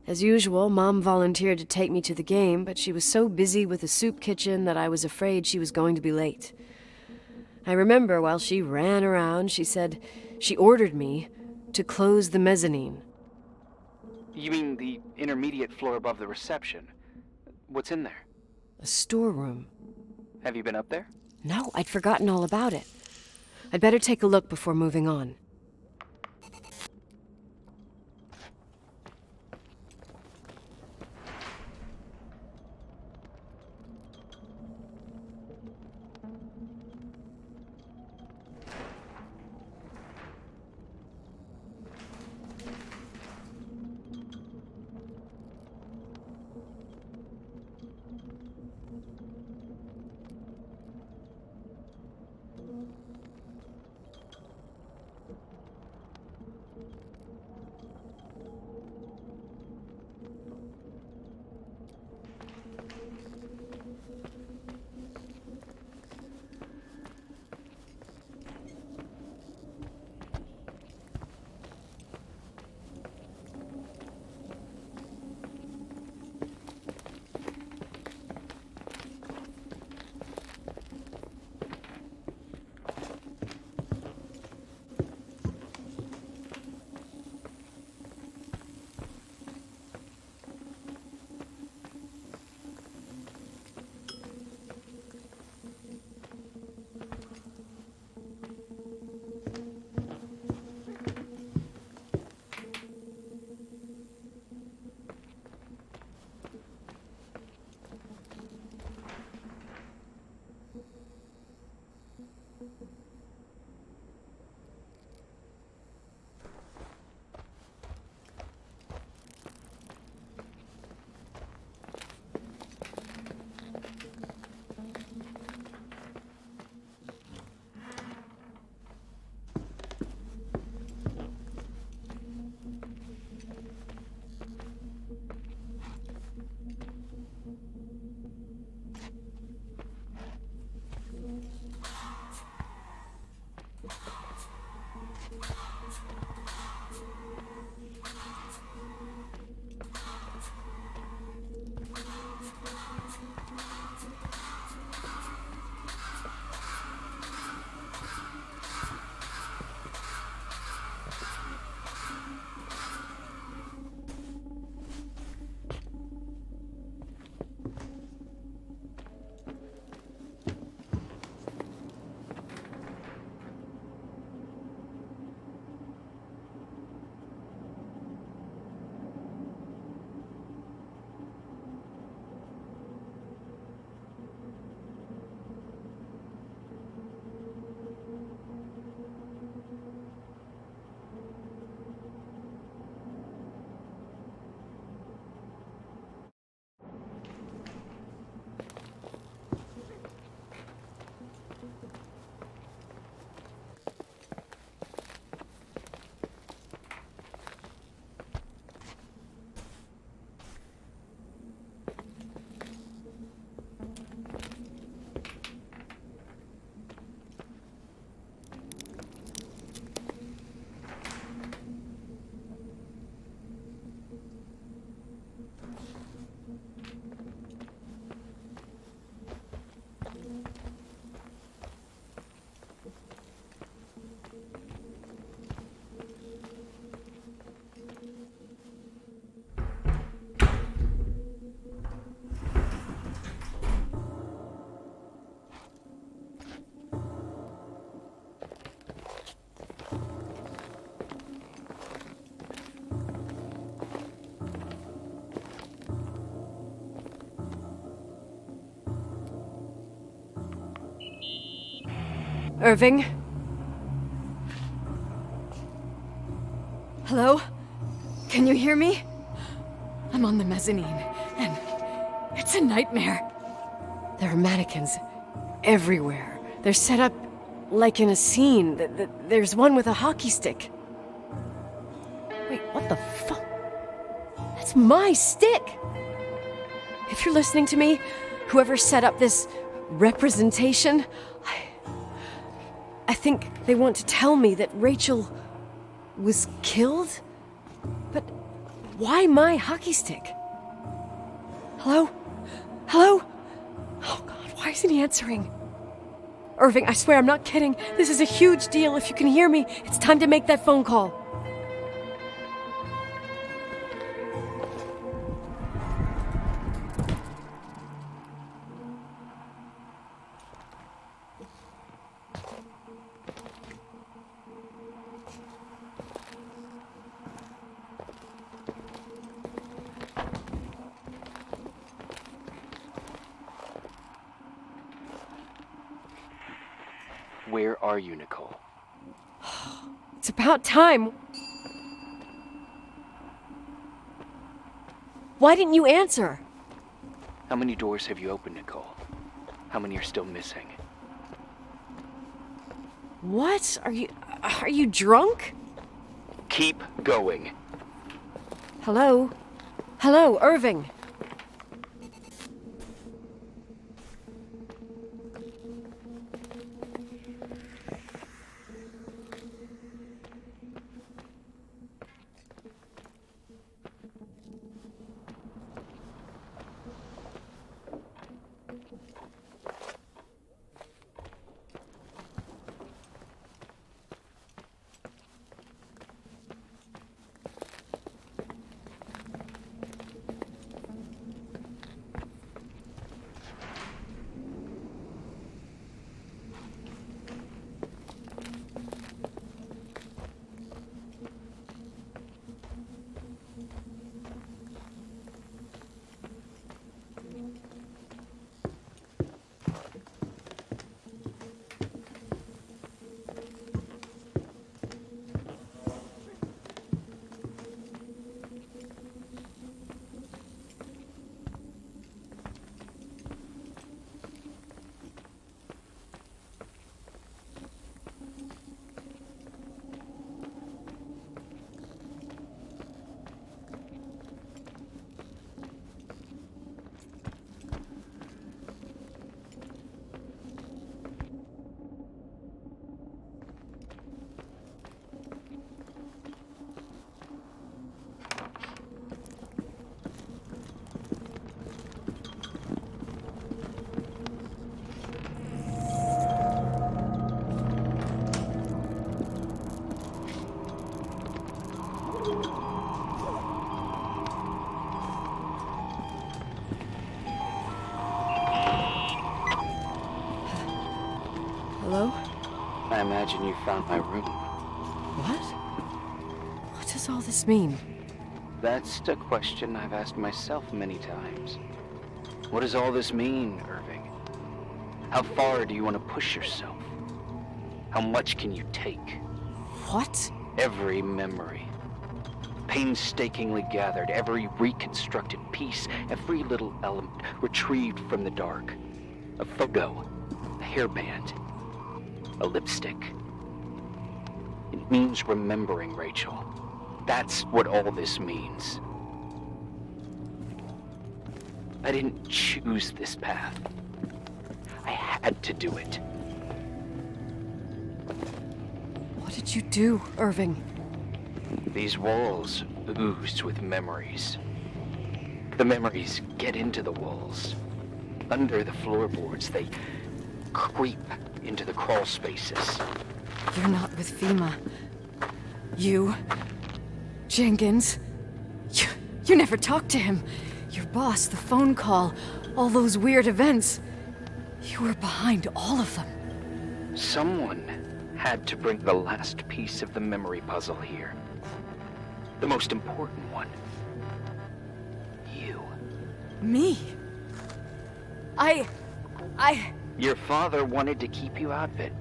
As usual, Mom volunteered to take me to the game, but she was so busy with the soup kitchen that I was afraid she was going to be late. I remember while she ran around, she said she ordered me to close the mezzanine. You mean the intermediate floor above the reception? What's in there? A storeroom. Have you been up there? No, I'd forgotten all about it. I'd better take a look before moving on. Irving? Hello? Can you hear me? I'm on the mezzanine, and it's a nightmare. There are mannequins everywhere. They're set up like in a scene. There's one with a hockey stick. Wait, what the fuck? That's my stick! If you're listening to me, whoever set up this representation, I think they want to tell me that Rachel was killed? But why my hockey stick? Hello? Hello? Oh God, why isn't he answering? Irving, I swear I'm not kidding. This is a huge deal. If you can hear me, it's time to make that phone call. Where are you, Nicole? It's about time. Why didn't you answer? How many doors have you opened, Nicole? How many are still missing? What? Are you drunk? Keep going. Hello? Hello, Irving. Hello? I imagine you found my room. What? What does all this mean? That's a question I've asked myself many times. What does all this mean, Irving? How far do you want to push yourself? How much can you take? What? Every memory. Painstakingly gathered, every reconstructed piece, every little element retrieved from the dark. A photo, a hairband, a lipstick. It means remembering, Rachel. That's what all this means. I didn't choose this path. I had to do it. What did you do, Irving? These walls ooze with memories. The memories get into the walls. Under the floorboards, they creep into the crawl spaces. You're not with FEMA. You... Jenkins... You never talked to him. Your boss, the phone call, all those weird events. You were behind all of them. Someone had to bring the last piece of the memory puzzle here. The most important one. You. Me? I... Your father wanted to keep you out of it.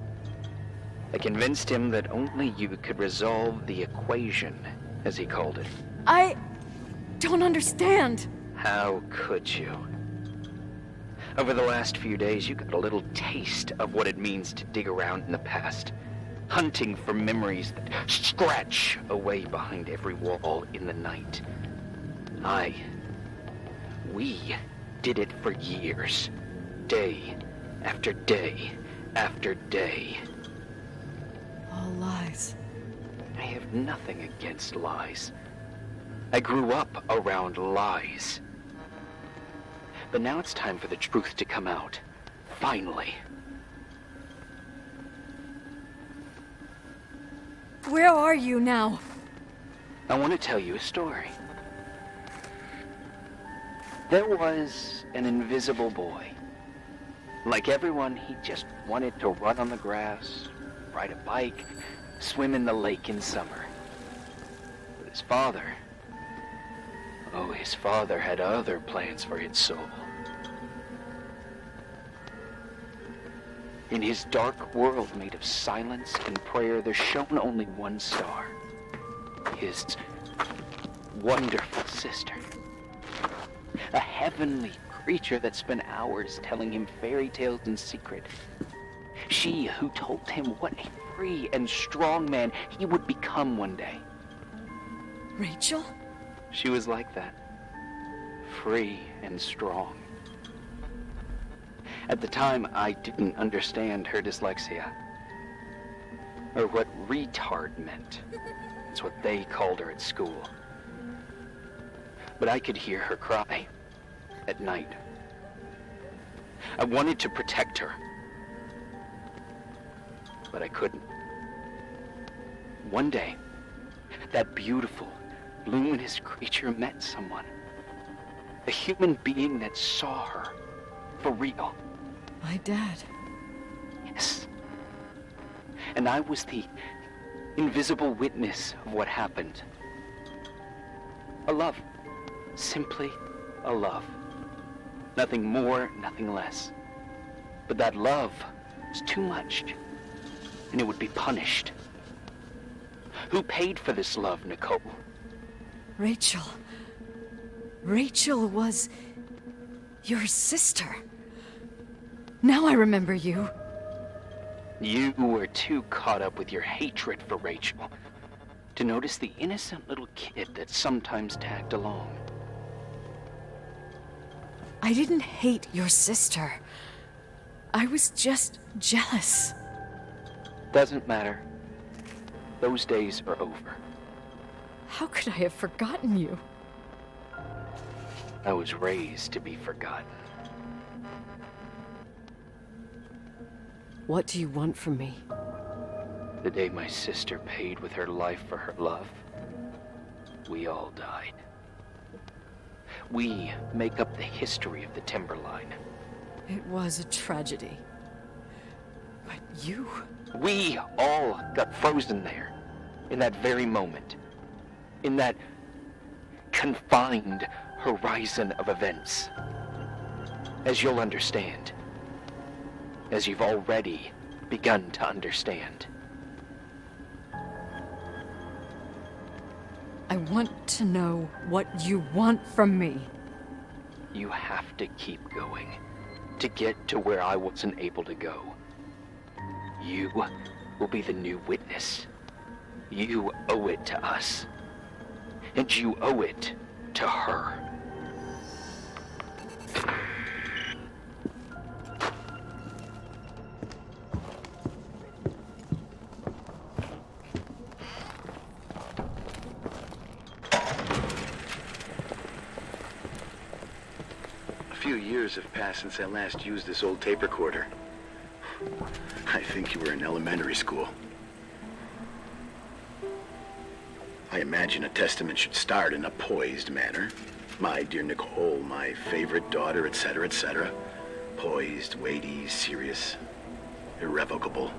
I convinced him that only you could resolve the equation, as he called it. I don't understand. How could you? Over the last few days, you got a little taste of what it means to dig around in the past, hunting for memories that scratch away behind every wall in the night. We did it for years, day after day after day. All lies. I have nothing against lies. I grew up around lies. But now it's time for the truth to come out. Finally. Where are you now? I want to tell you a story. There was an invisible boy. Like everyone, he just wanted to run on the grass, ride a bike, swim in the lake in summer. But his father had other plans for his soul. In his dark world made of silence and prayer, there shone only one star. His wonderful sister. A heavenly creature that spent hours telling him fairy tales in secret. She who told him what a free and strong man he would become one day. Rachel? She was like that. Free and strong. At the time, I didn't understand her dyslexia. Or what retard meant. It's what they called her at school. But I could hear her cry. At night. I wanted to protect her. But I couldn't. One day, that beautiful, luminous creature met someone. A human being that saw her. For real. My dad. Yes. And I was the invisible witness of what happened. A love. Simply a love. Nothing more, nothing less. But that love was too much, and it would be punished. Who paid for this love, Nicole? Rachel. Rachel was your sister. Now I remember you. You were too caught up with your hatred for Rachel to notice the innocent little kid that sometimes tagged along. I didn't hate your sister. I was just jealous. Doesn't matter. Those days are over. How could I have forgotten you? I was raised to be forgotten. What do you want from me? The day my sister paid with her life for her love, we all died. We make up the history of the Timberline. It was a tragedy. But you... We all got frozen there, in that very moment. In that confined horizon of events. As you'll understand. As you've already begun to understand. I want to know what you want from me. You have to keep going to get to where I wasn't able to go. You will be the new witness. You owe it to us. And you owe it to her. A few years have passed since I last used this old tape recorder. I think you were in elementary school. I imagine a testament should start in a poised manner. My dear Nicole, my favorite daughter, etc., etc. Poised, weighty, serious, irrevocable.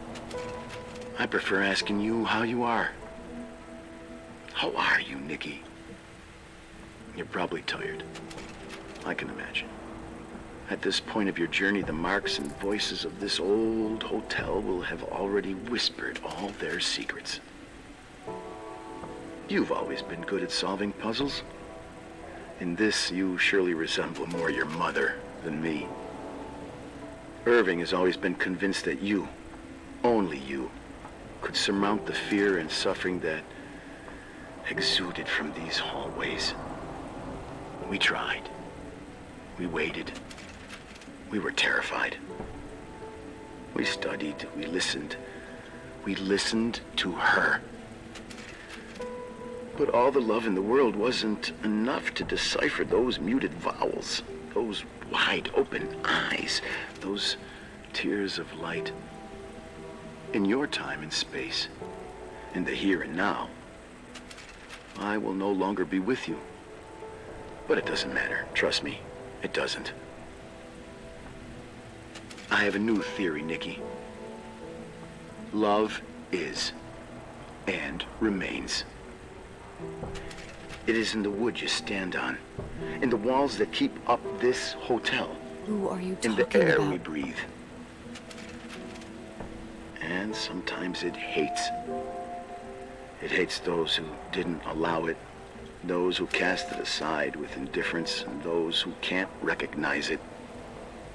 I prefer asking you how you are. How are you, Nikki? You're probably tired. I can imagine. At this point of your journey, the marks and voices of this old hotel will have already whispered all their secrets. You've always been good at solving puzzles. In this, you surely resemble more your mother than me. Irving has always been convinced that you, only you, could surmount the fear and suffering that exuded from these hallways. We tried. We waited. We were terrified. We studied. We listened. We listened to her. But all the love in the world wasn't enough to decipher those muted vowels, those wide open eyes, those tears of light. In your time and space, in the here and now, I will no longer be with you. But it doesn't matter. Trust me, it doesn't. I have a new theory, Nikki. Love is and remains. It is in the wood you stand on, in the walls that keep up this hotel, Who are you talking in the air about? we breathe. And sometimes it hates. It hates those who didn't allow it, those who cast it aside with indifference, and those who can't recognize it.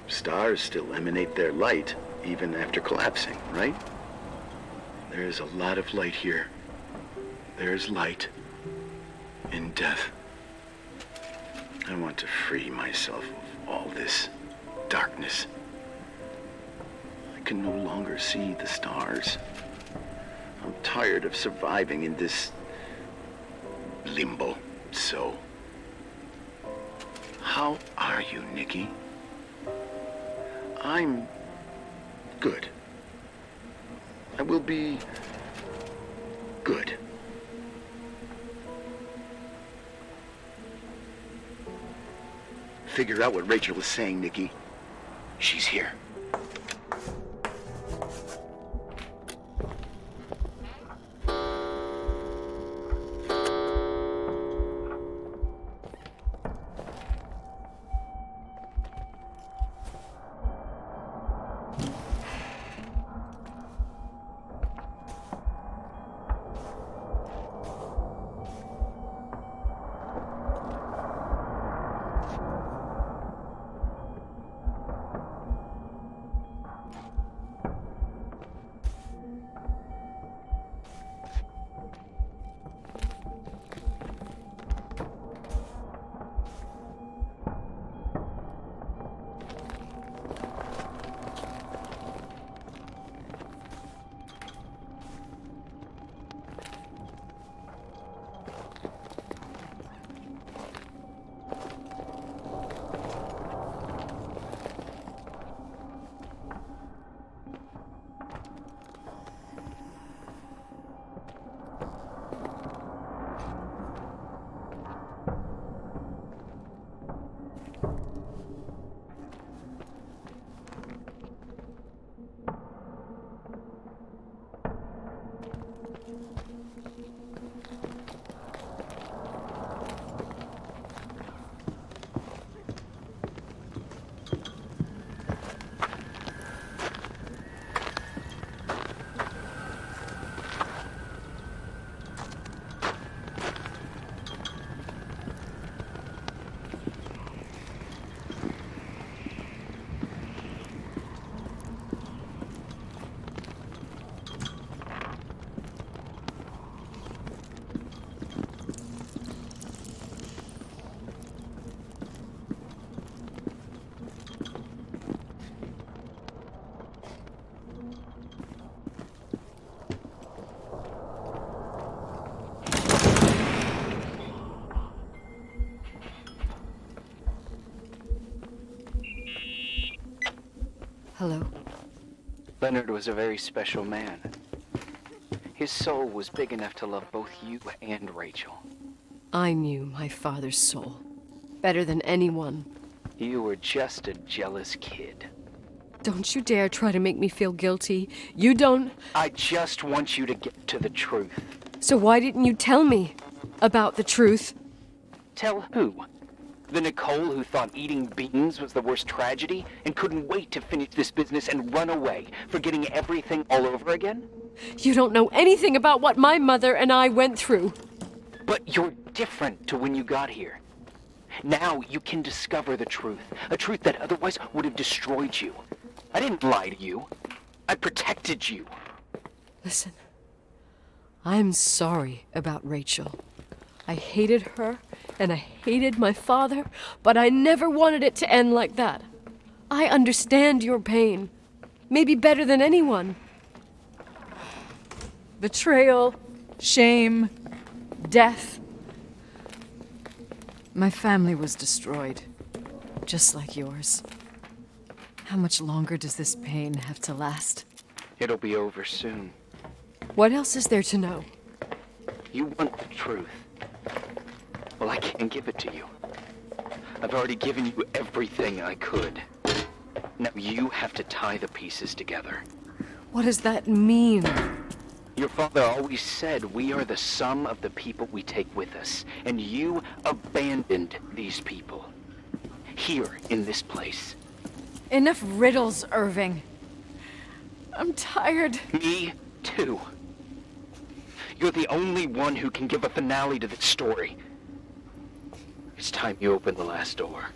Stars still emanate their light, even after collapsing, right? There is a lot of light here. There's light in death. I want to free myself of all this darkness. I can no longer see the stars. I'm tired of surviving in this limbo. So, how are you, Nikki? I'm good. I will be good. Figure out what Rachel is saying, Nikki. She's here. Hello? Leonard was a very special man. His soul was big enough to love both you and Rachel. I knew my father's soul better than anyone. You were just a jealous kid. Don't you dare try to make me feel guilty. You don't... I just want you to get to the truth. So why didn't you tell me about the truth? Tell who? The Nicole who thought eating beans was the worst tragedy and couldn't wait to finish this business and run away, forgetting everything all over again? You don't know anything about what my mother and I went through. But you're different to when you got here. Now you can discover the truth, a truth that otherwise would have destroyed you. I didn't lie to you. I protected you. Listen, I'm sorry about Rachel. I hated her, and I hated my father, but I never wanted it to end like that. I understand your pain, maybe better than anyone. Betrayal, shame, death. My family was destroyed, just like yours. How much longer does this pain have to last? It'll be over soon. What else is there to know? You want the truth. Well, I can't give it to you. I've already given you everything I could. Now you have to tie the pieces together. What does that mean? Your father always said we are the sum of the people we take with us, and you abandoned these people. Here, in this place. Enough riddles, Irving. I'm tired. Me, too. You're the only one who can give a finale to this story. It's time you open the last door.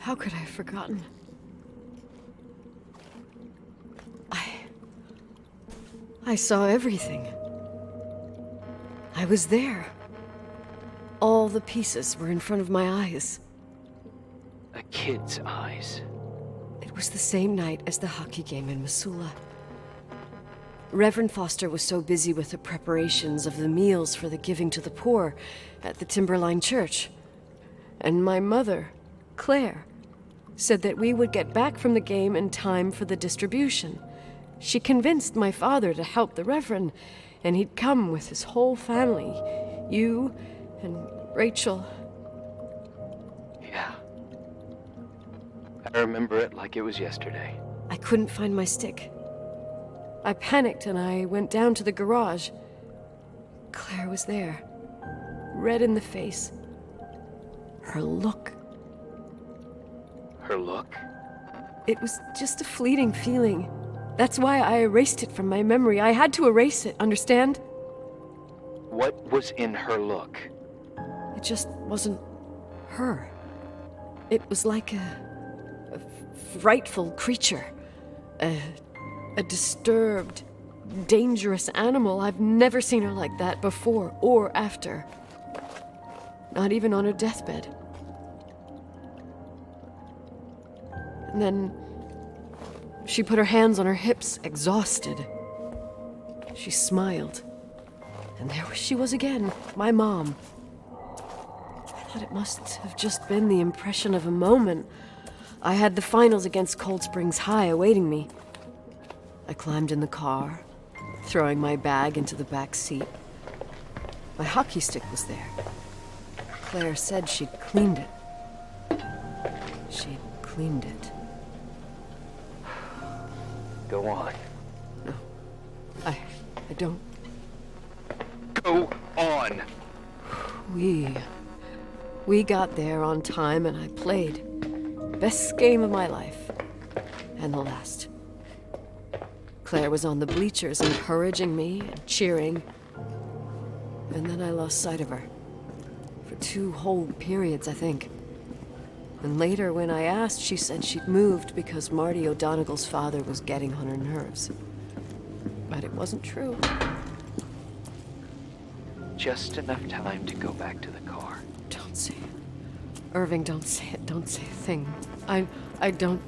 How could I have forgotten? I saw everything. I was there. All the pieces were in front of my eyes. A kid's eyes. It was the same night as the hockey game in Missoula. Reverend Foster was so busy with the preparations of the meals for the giving to the poor at the Timberline Church. And my mother, Claire, said that we would get back from the game in time for the distribution. She convinced my father to help the Reverend, and he'd come with his whole family. You and Rachel. Yeah. I remember it like it was yesterday. I couldn't find my stick. I panicked and I went down to the garage. Claire was there, red in the face. Her look. Her look? It was just a fleeting feeling. That's why I erased it from my memory. I had to erase it, understand? What was in her look? It just wasn't her. It was like a frightful creature. A disturbed, dangerous animal. I've never seen her like that before or after. Not even on her deathbed. And then she put her hands on her hips, exhausted. She smiled. And there she was again, my mom. I thought it must have just been the impression of a moment. I had the finals against Cold Springs High awaiting me. I climbed in the car, throwing my bag into the back seat. My hockey stick was there. Claire said she'd cleaned it. She'd cleaned it. Go on. No. I don't. Go on! We got there on time and I played. Best game of my life. And the last. Claire was on the bleachers encouraging me and cheering. And then I lost sight of her. For 2 whole periods, I think. And later, when I asked, she said she'd moved because Marty O'Donegal's father was getting on her nerves. But it wasn't true. Just enough time to go back to the car. Don't say it. Irving, don't say it. Don't say a thing. I don't...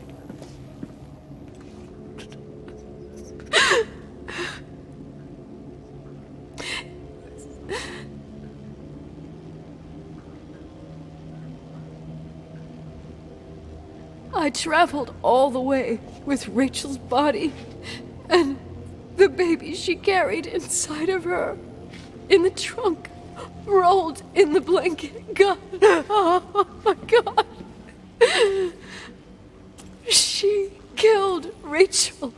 I traveled all the way with Rachel's body and the baby she carried inside of her in the trunk, rolled in the blanket. God, oh my God. She killed Rachel.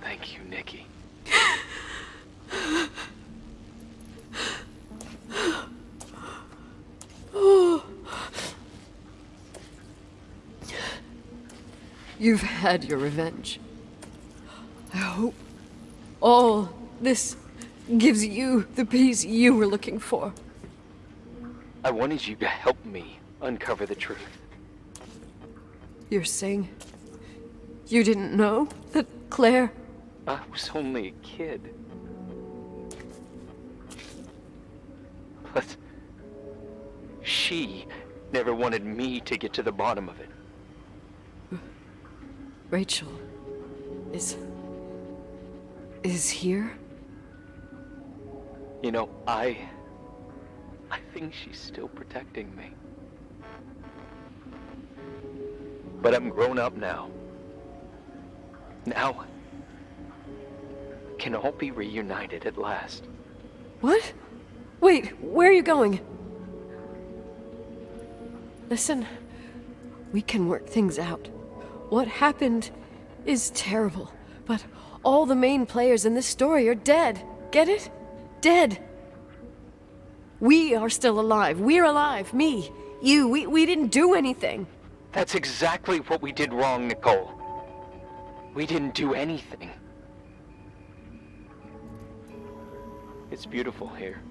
Thank you, Nikki. You've had your revenge. I hope all this gives you the peace you were looking for. I wanted you to help me uncover the truth. You're saying you didn't know that Claire... I was only a kid. But she never wanted me to get to the bottom of it. Rachel is here? You know, I think she's still protecting me. But I'm grown up now. Now, can all be reunited at last. What? Wait, where are you going? Listen, we can work things out. What happened is terrible, but all the main players in this story are dead. Get it? Dead. We are still alive. We're alive. Me, you, we didn't do anything. That's exactly what we did wrong, Nicole. We didn't do anything. It's beautiful here.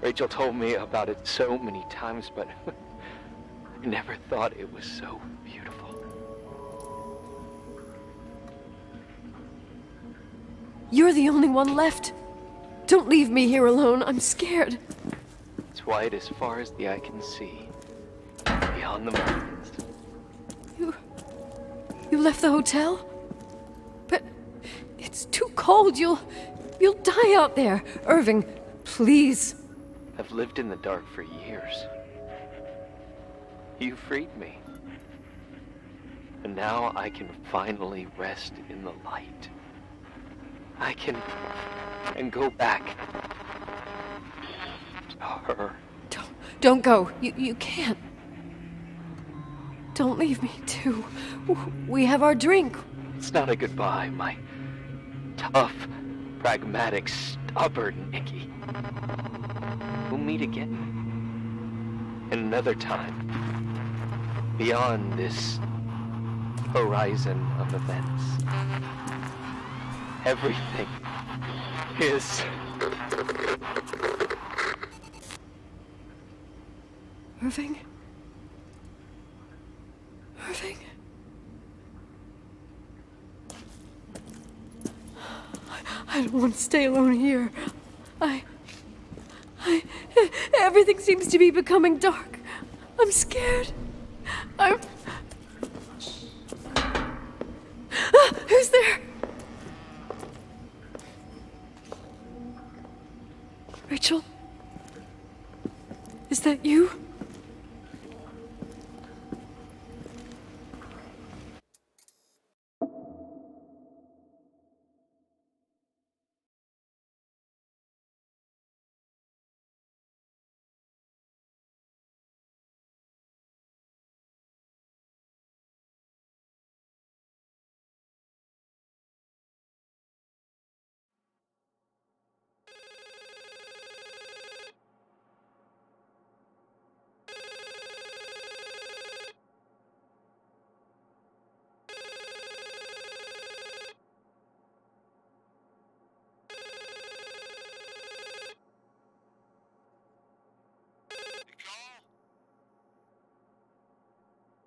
Rachel told me about it so many times, but I never thought it was so beautiful. You're the only one left. Don't leave me here alone. I'm scared. It's white as far as the eye can see, beyond the mountains. You left the hotel? But it's too cold. You'll die out there. Irving, please. I've lived in the dark for years. You freed me. And now I can finally rest in the light. I can go back to her. Don't go. You can't. Don't leave me too. We have our drink. It's not a goodbye, my tough, pragmatic, stubborn Nikki. We'll meet again. Another time. Beyond this horizon of events. Everything is... Irving? Irving? I don't want to stay alone here. Everything seems to be becoming dark. I'm scared. Who's there? Rachel? Is that you?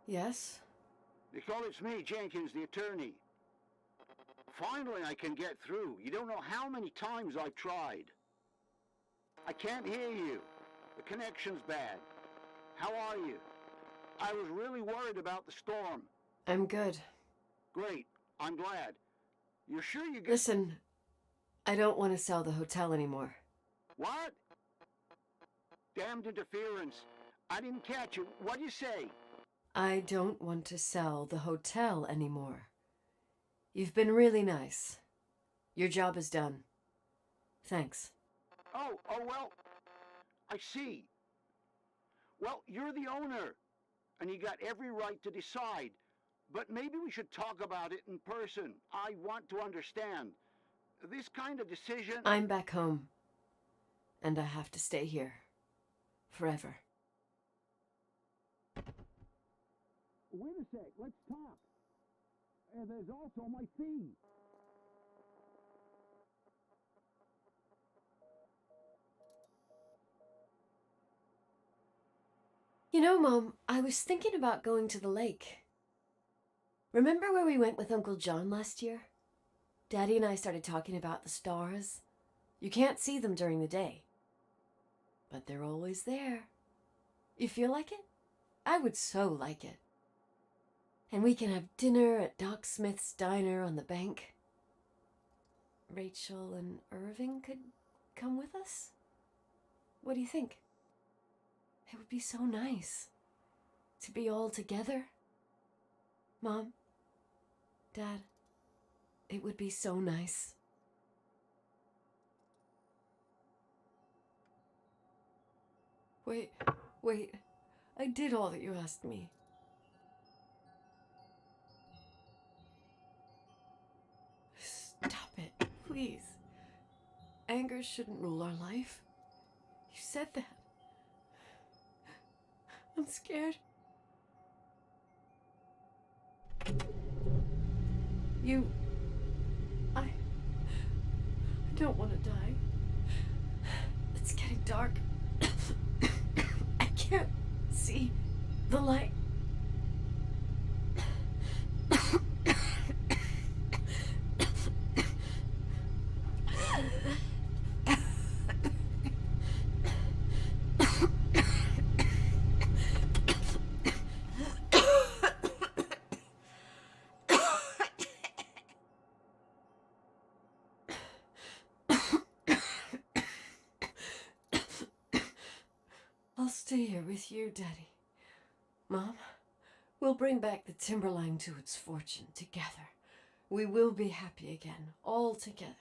Yes? Nicole, it's me, Jenkins, the attorney. Finally, I can get through. You don't know how many times I've tried. I can't hear you. The connection's bad. How are you? I was really worried about the storm. I'm good. Great. I'm glad. You're sure you get... Listen, I don't want to sell the hotel anymore. What? Damned interference. I didn't catch you. What'd you say? I don't want to sell the hotel anymore. You've been really nice. Your job is done. Thanks. Oh, well, I see. Well, you're the owner, and you got every right to decide. But maybe we should talk about it in person. I want to understand. This kind of decision... I'm back home, and I have to stay here. Forever. Wait a sec, let's talk. There's also my fee. You know, Mom, I was thinking about going to the lake. Remember where we went with Uncle John last year? Daddy and I started talking about the stars. You can't see them during the day, but they're always there. You feel like it? I would so like it. And we can have dinner at Doc Smith's diner on the bank. Rachel and Irving could come with us? What do you think? It would be so nice to be all together. Mom, Dad, it would be so nice. Wait, I did all that you asked me. Stop it, please. Anger shouldn't rule our life. You said that. I'm scared. I don't want to die. It's getting dark. I can't see the light. I'll stay here with you, Daddy. Mom, we'll bring back the Timberline to its fortune together. We will be happy again, all together.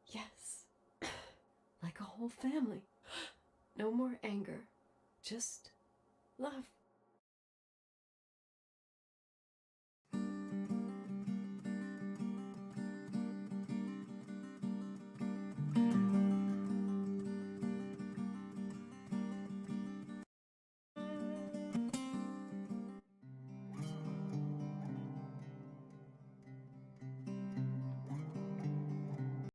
Yes. Like a whole family. No more anger. Just love.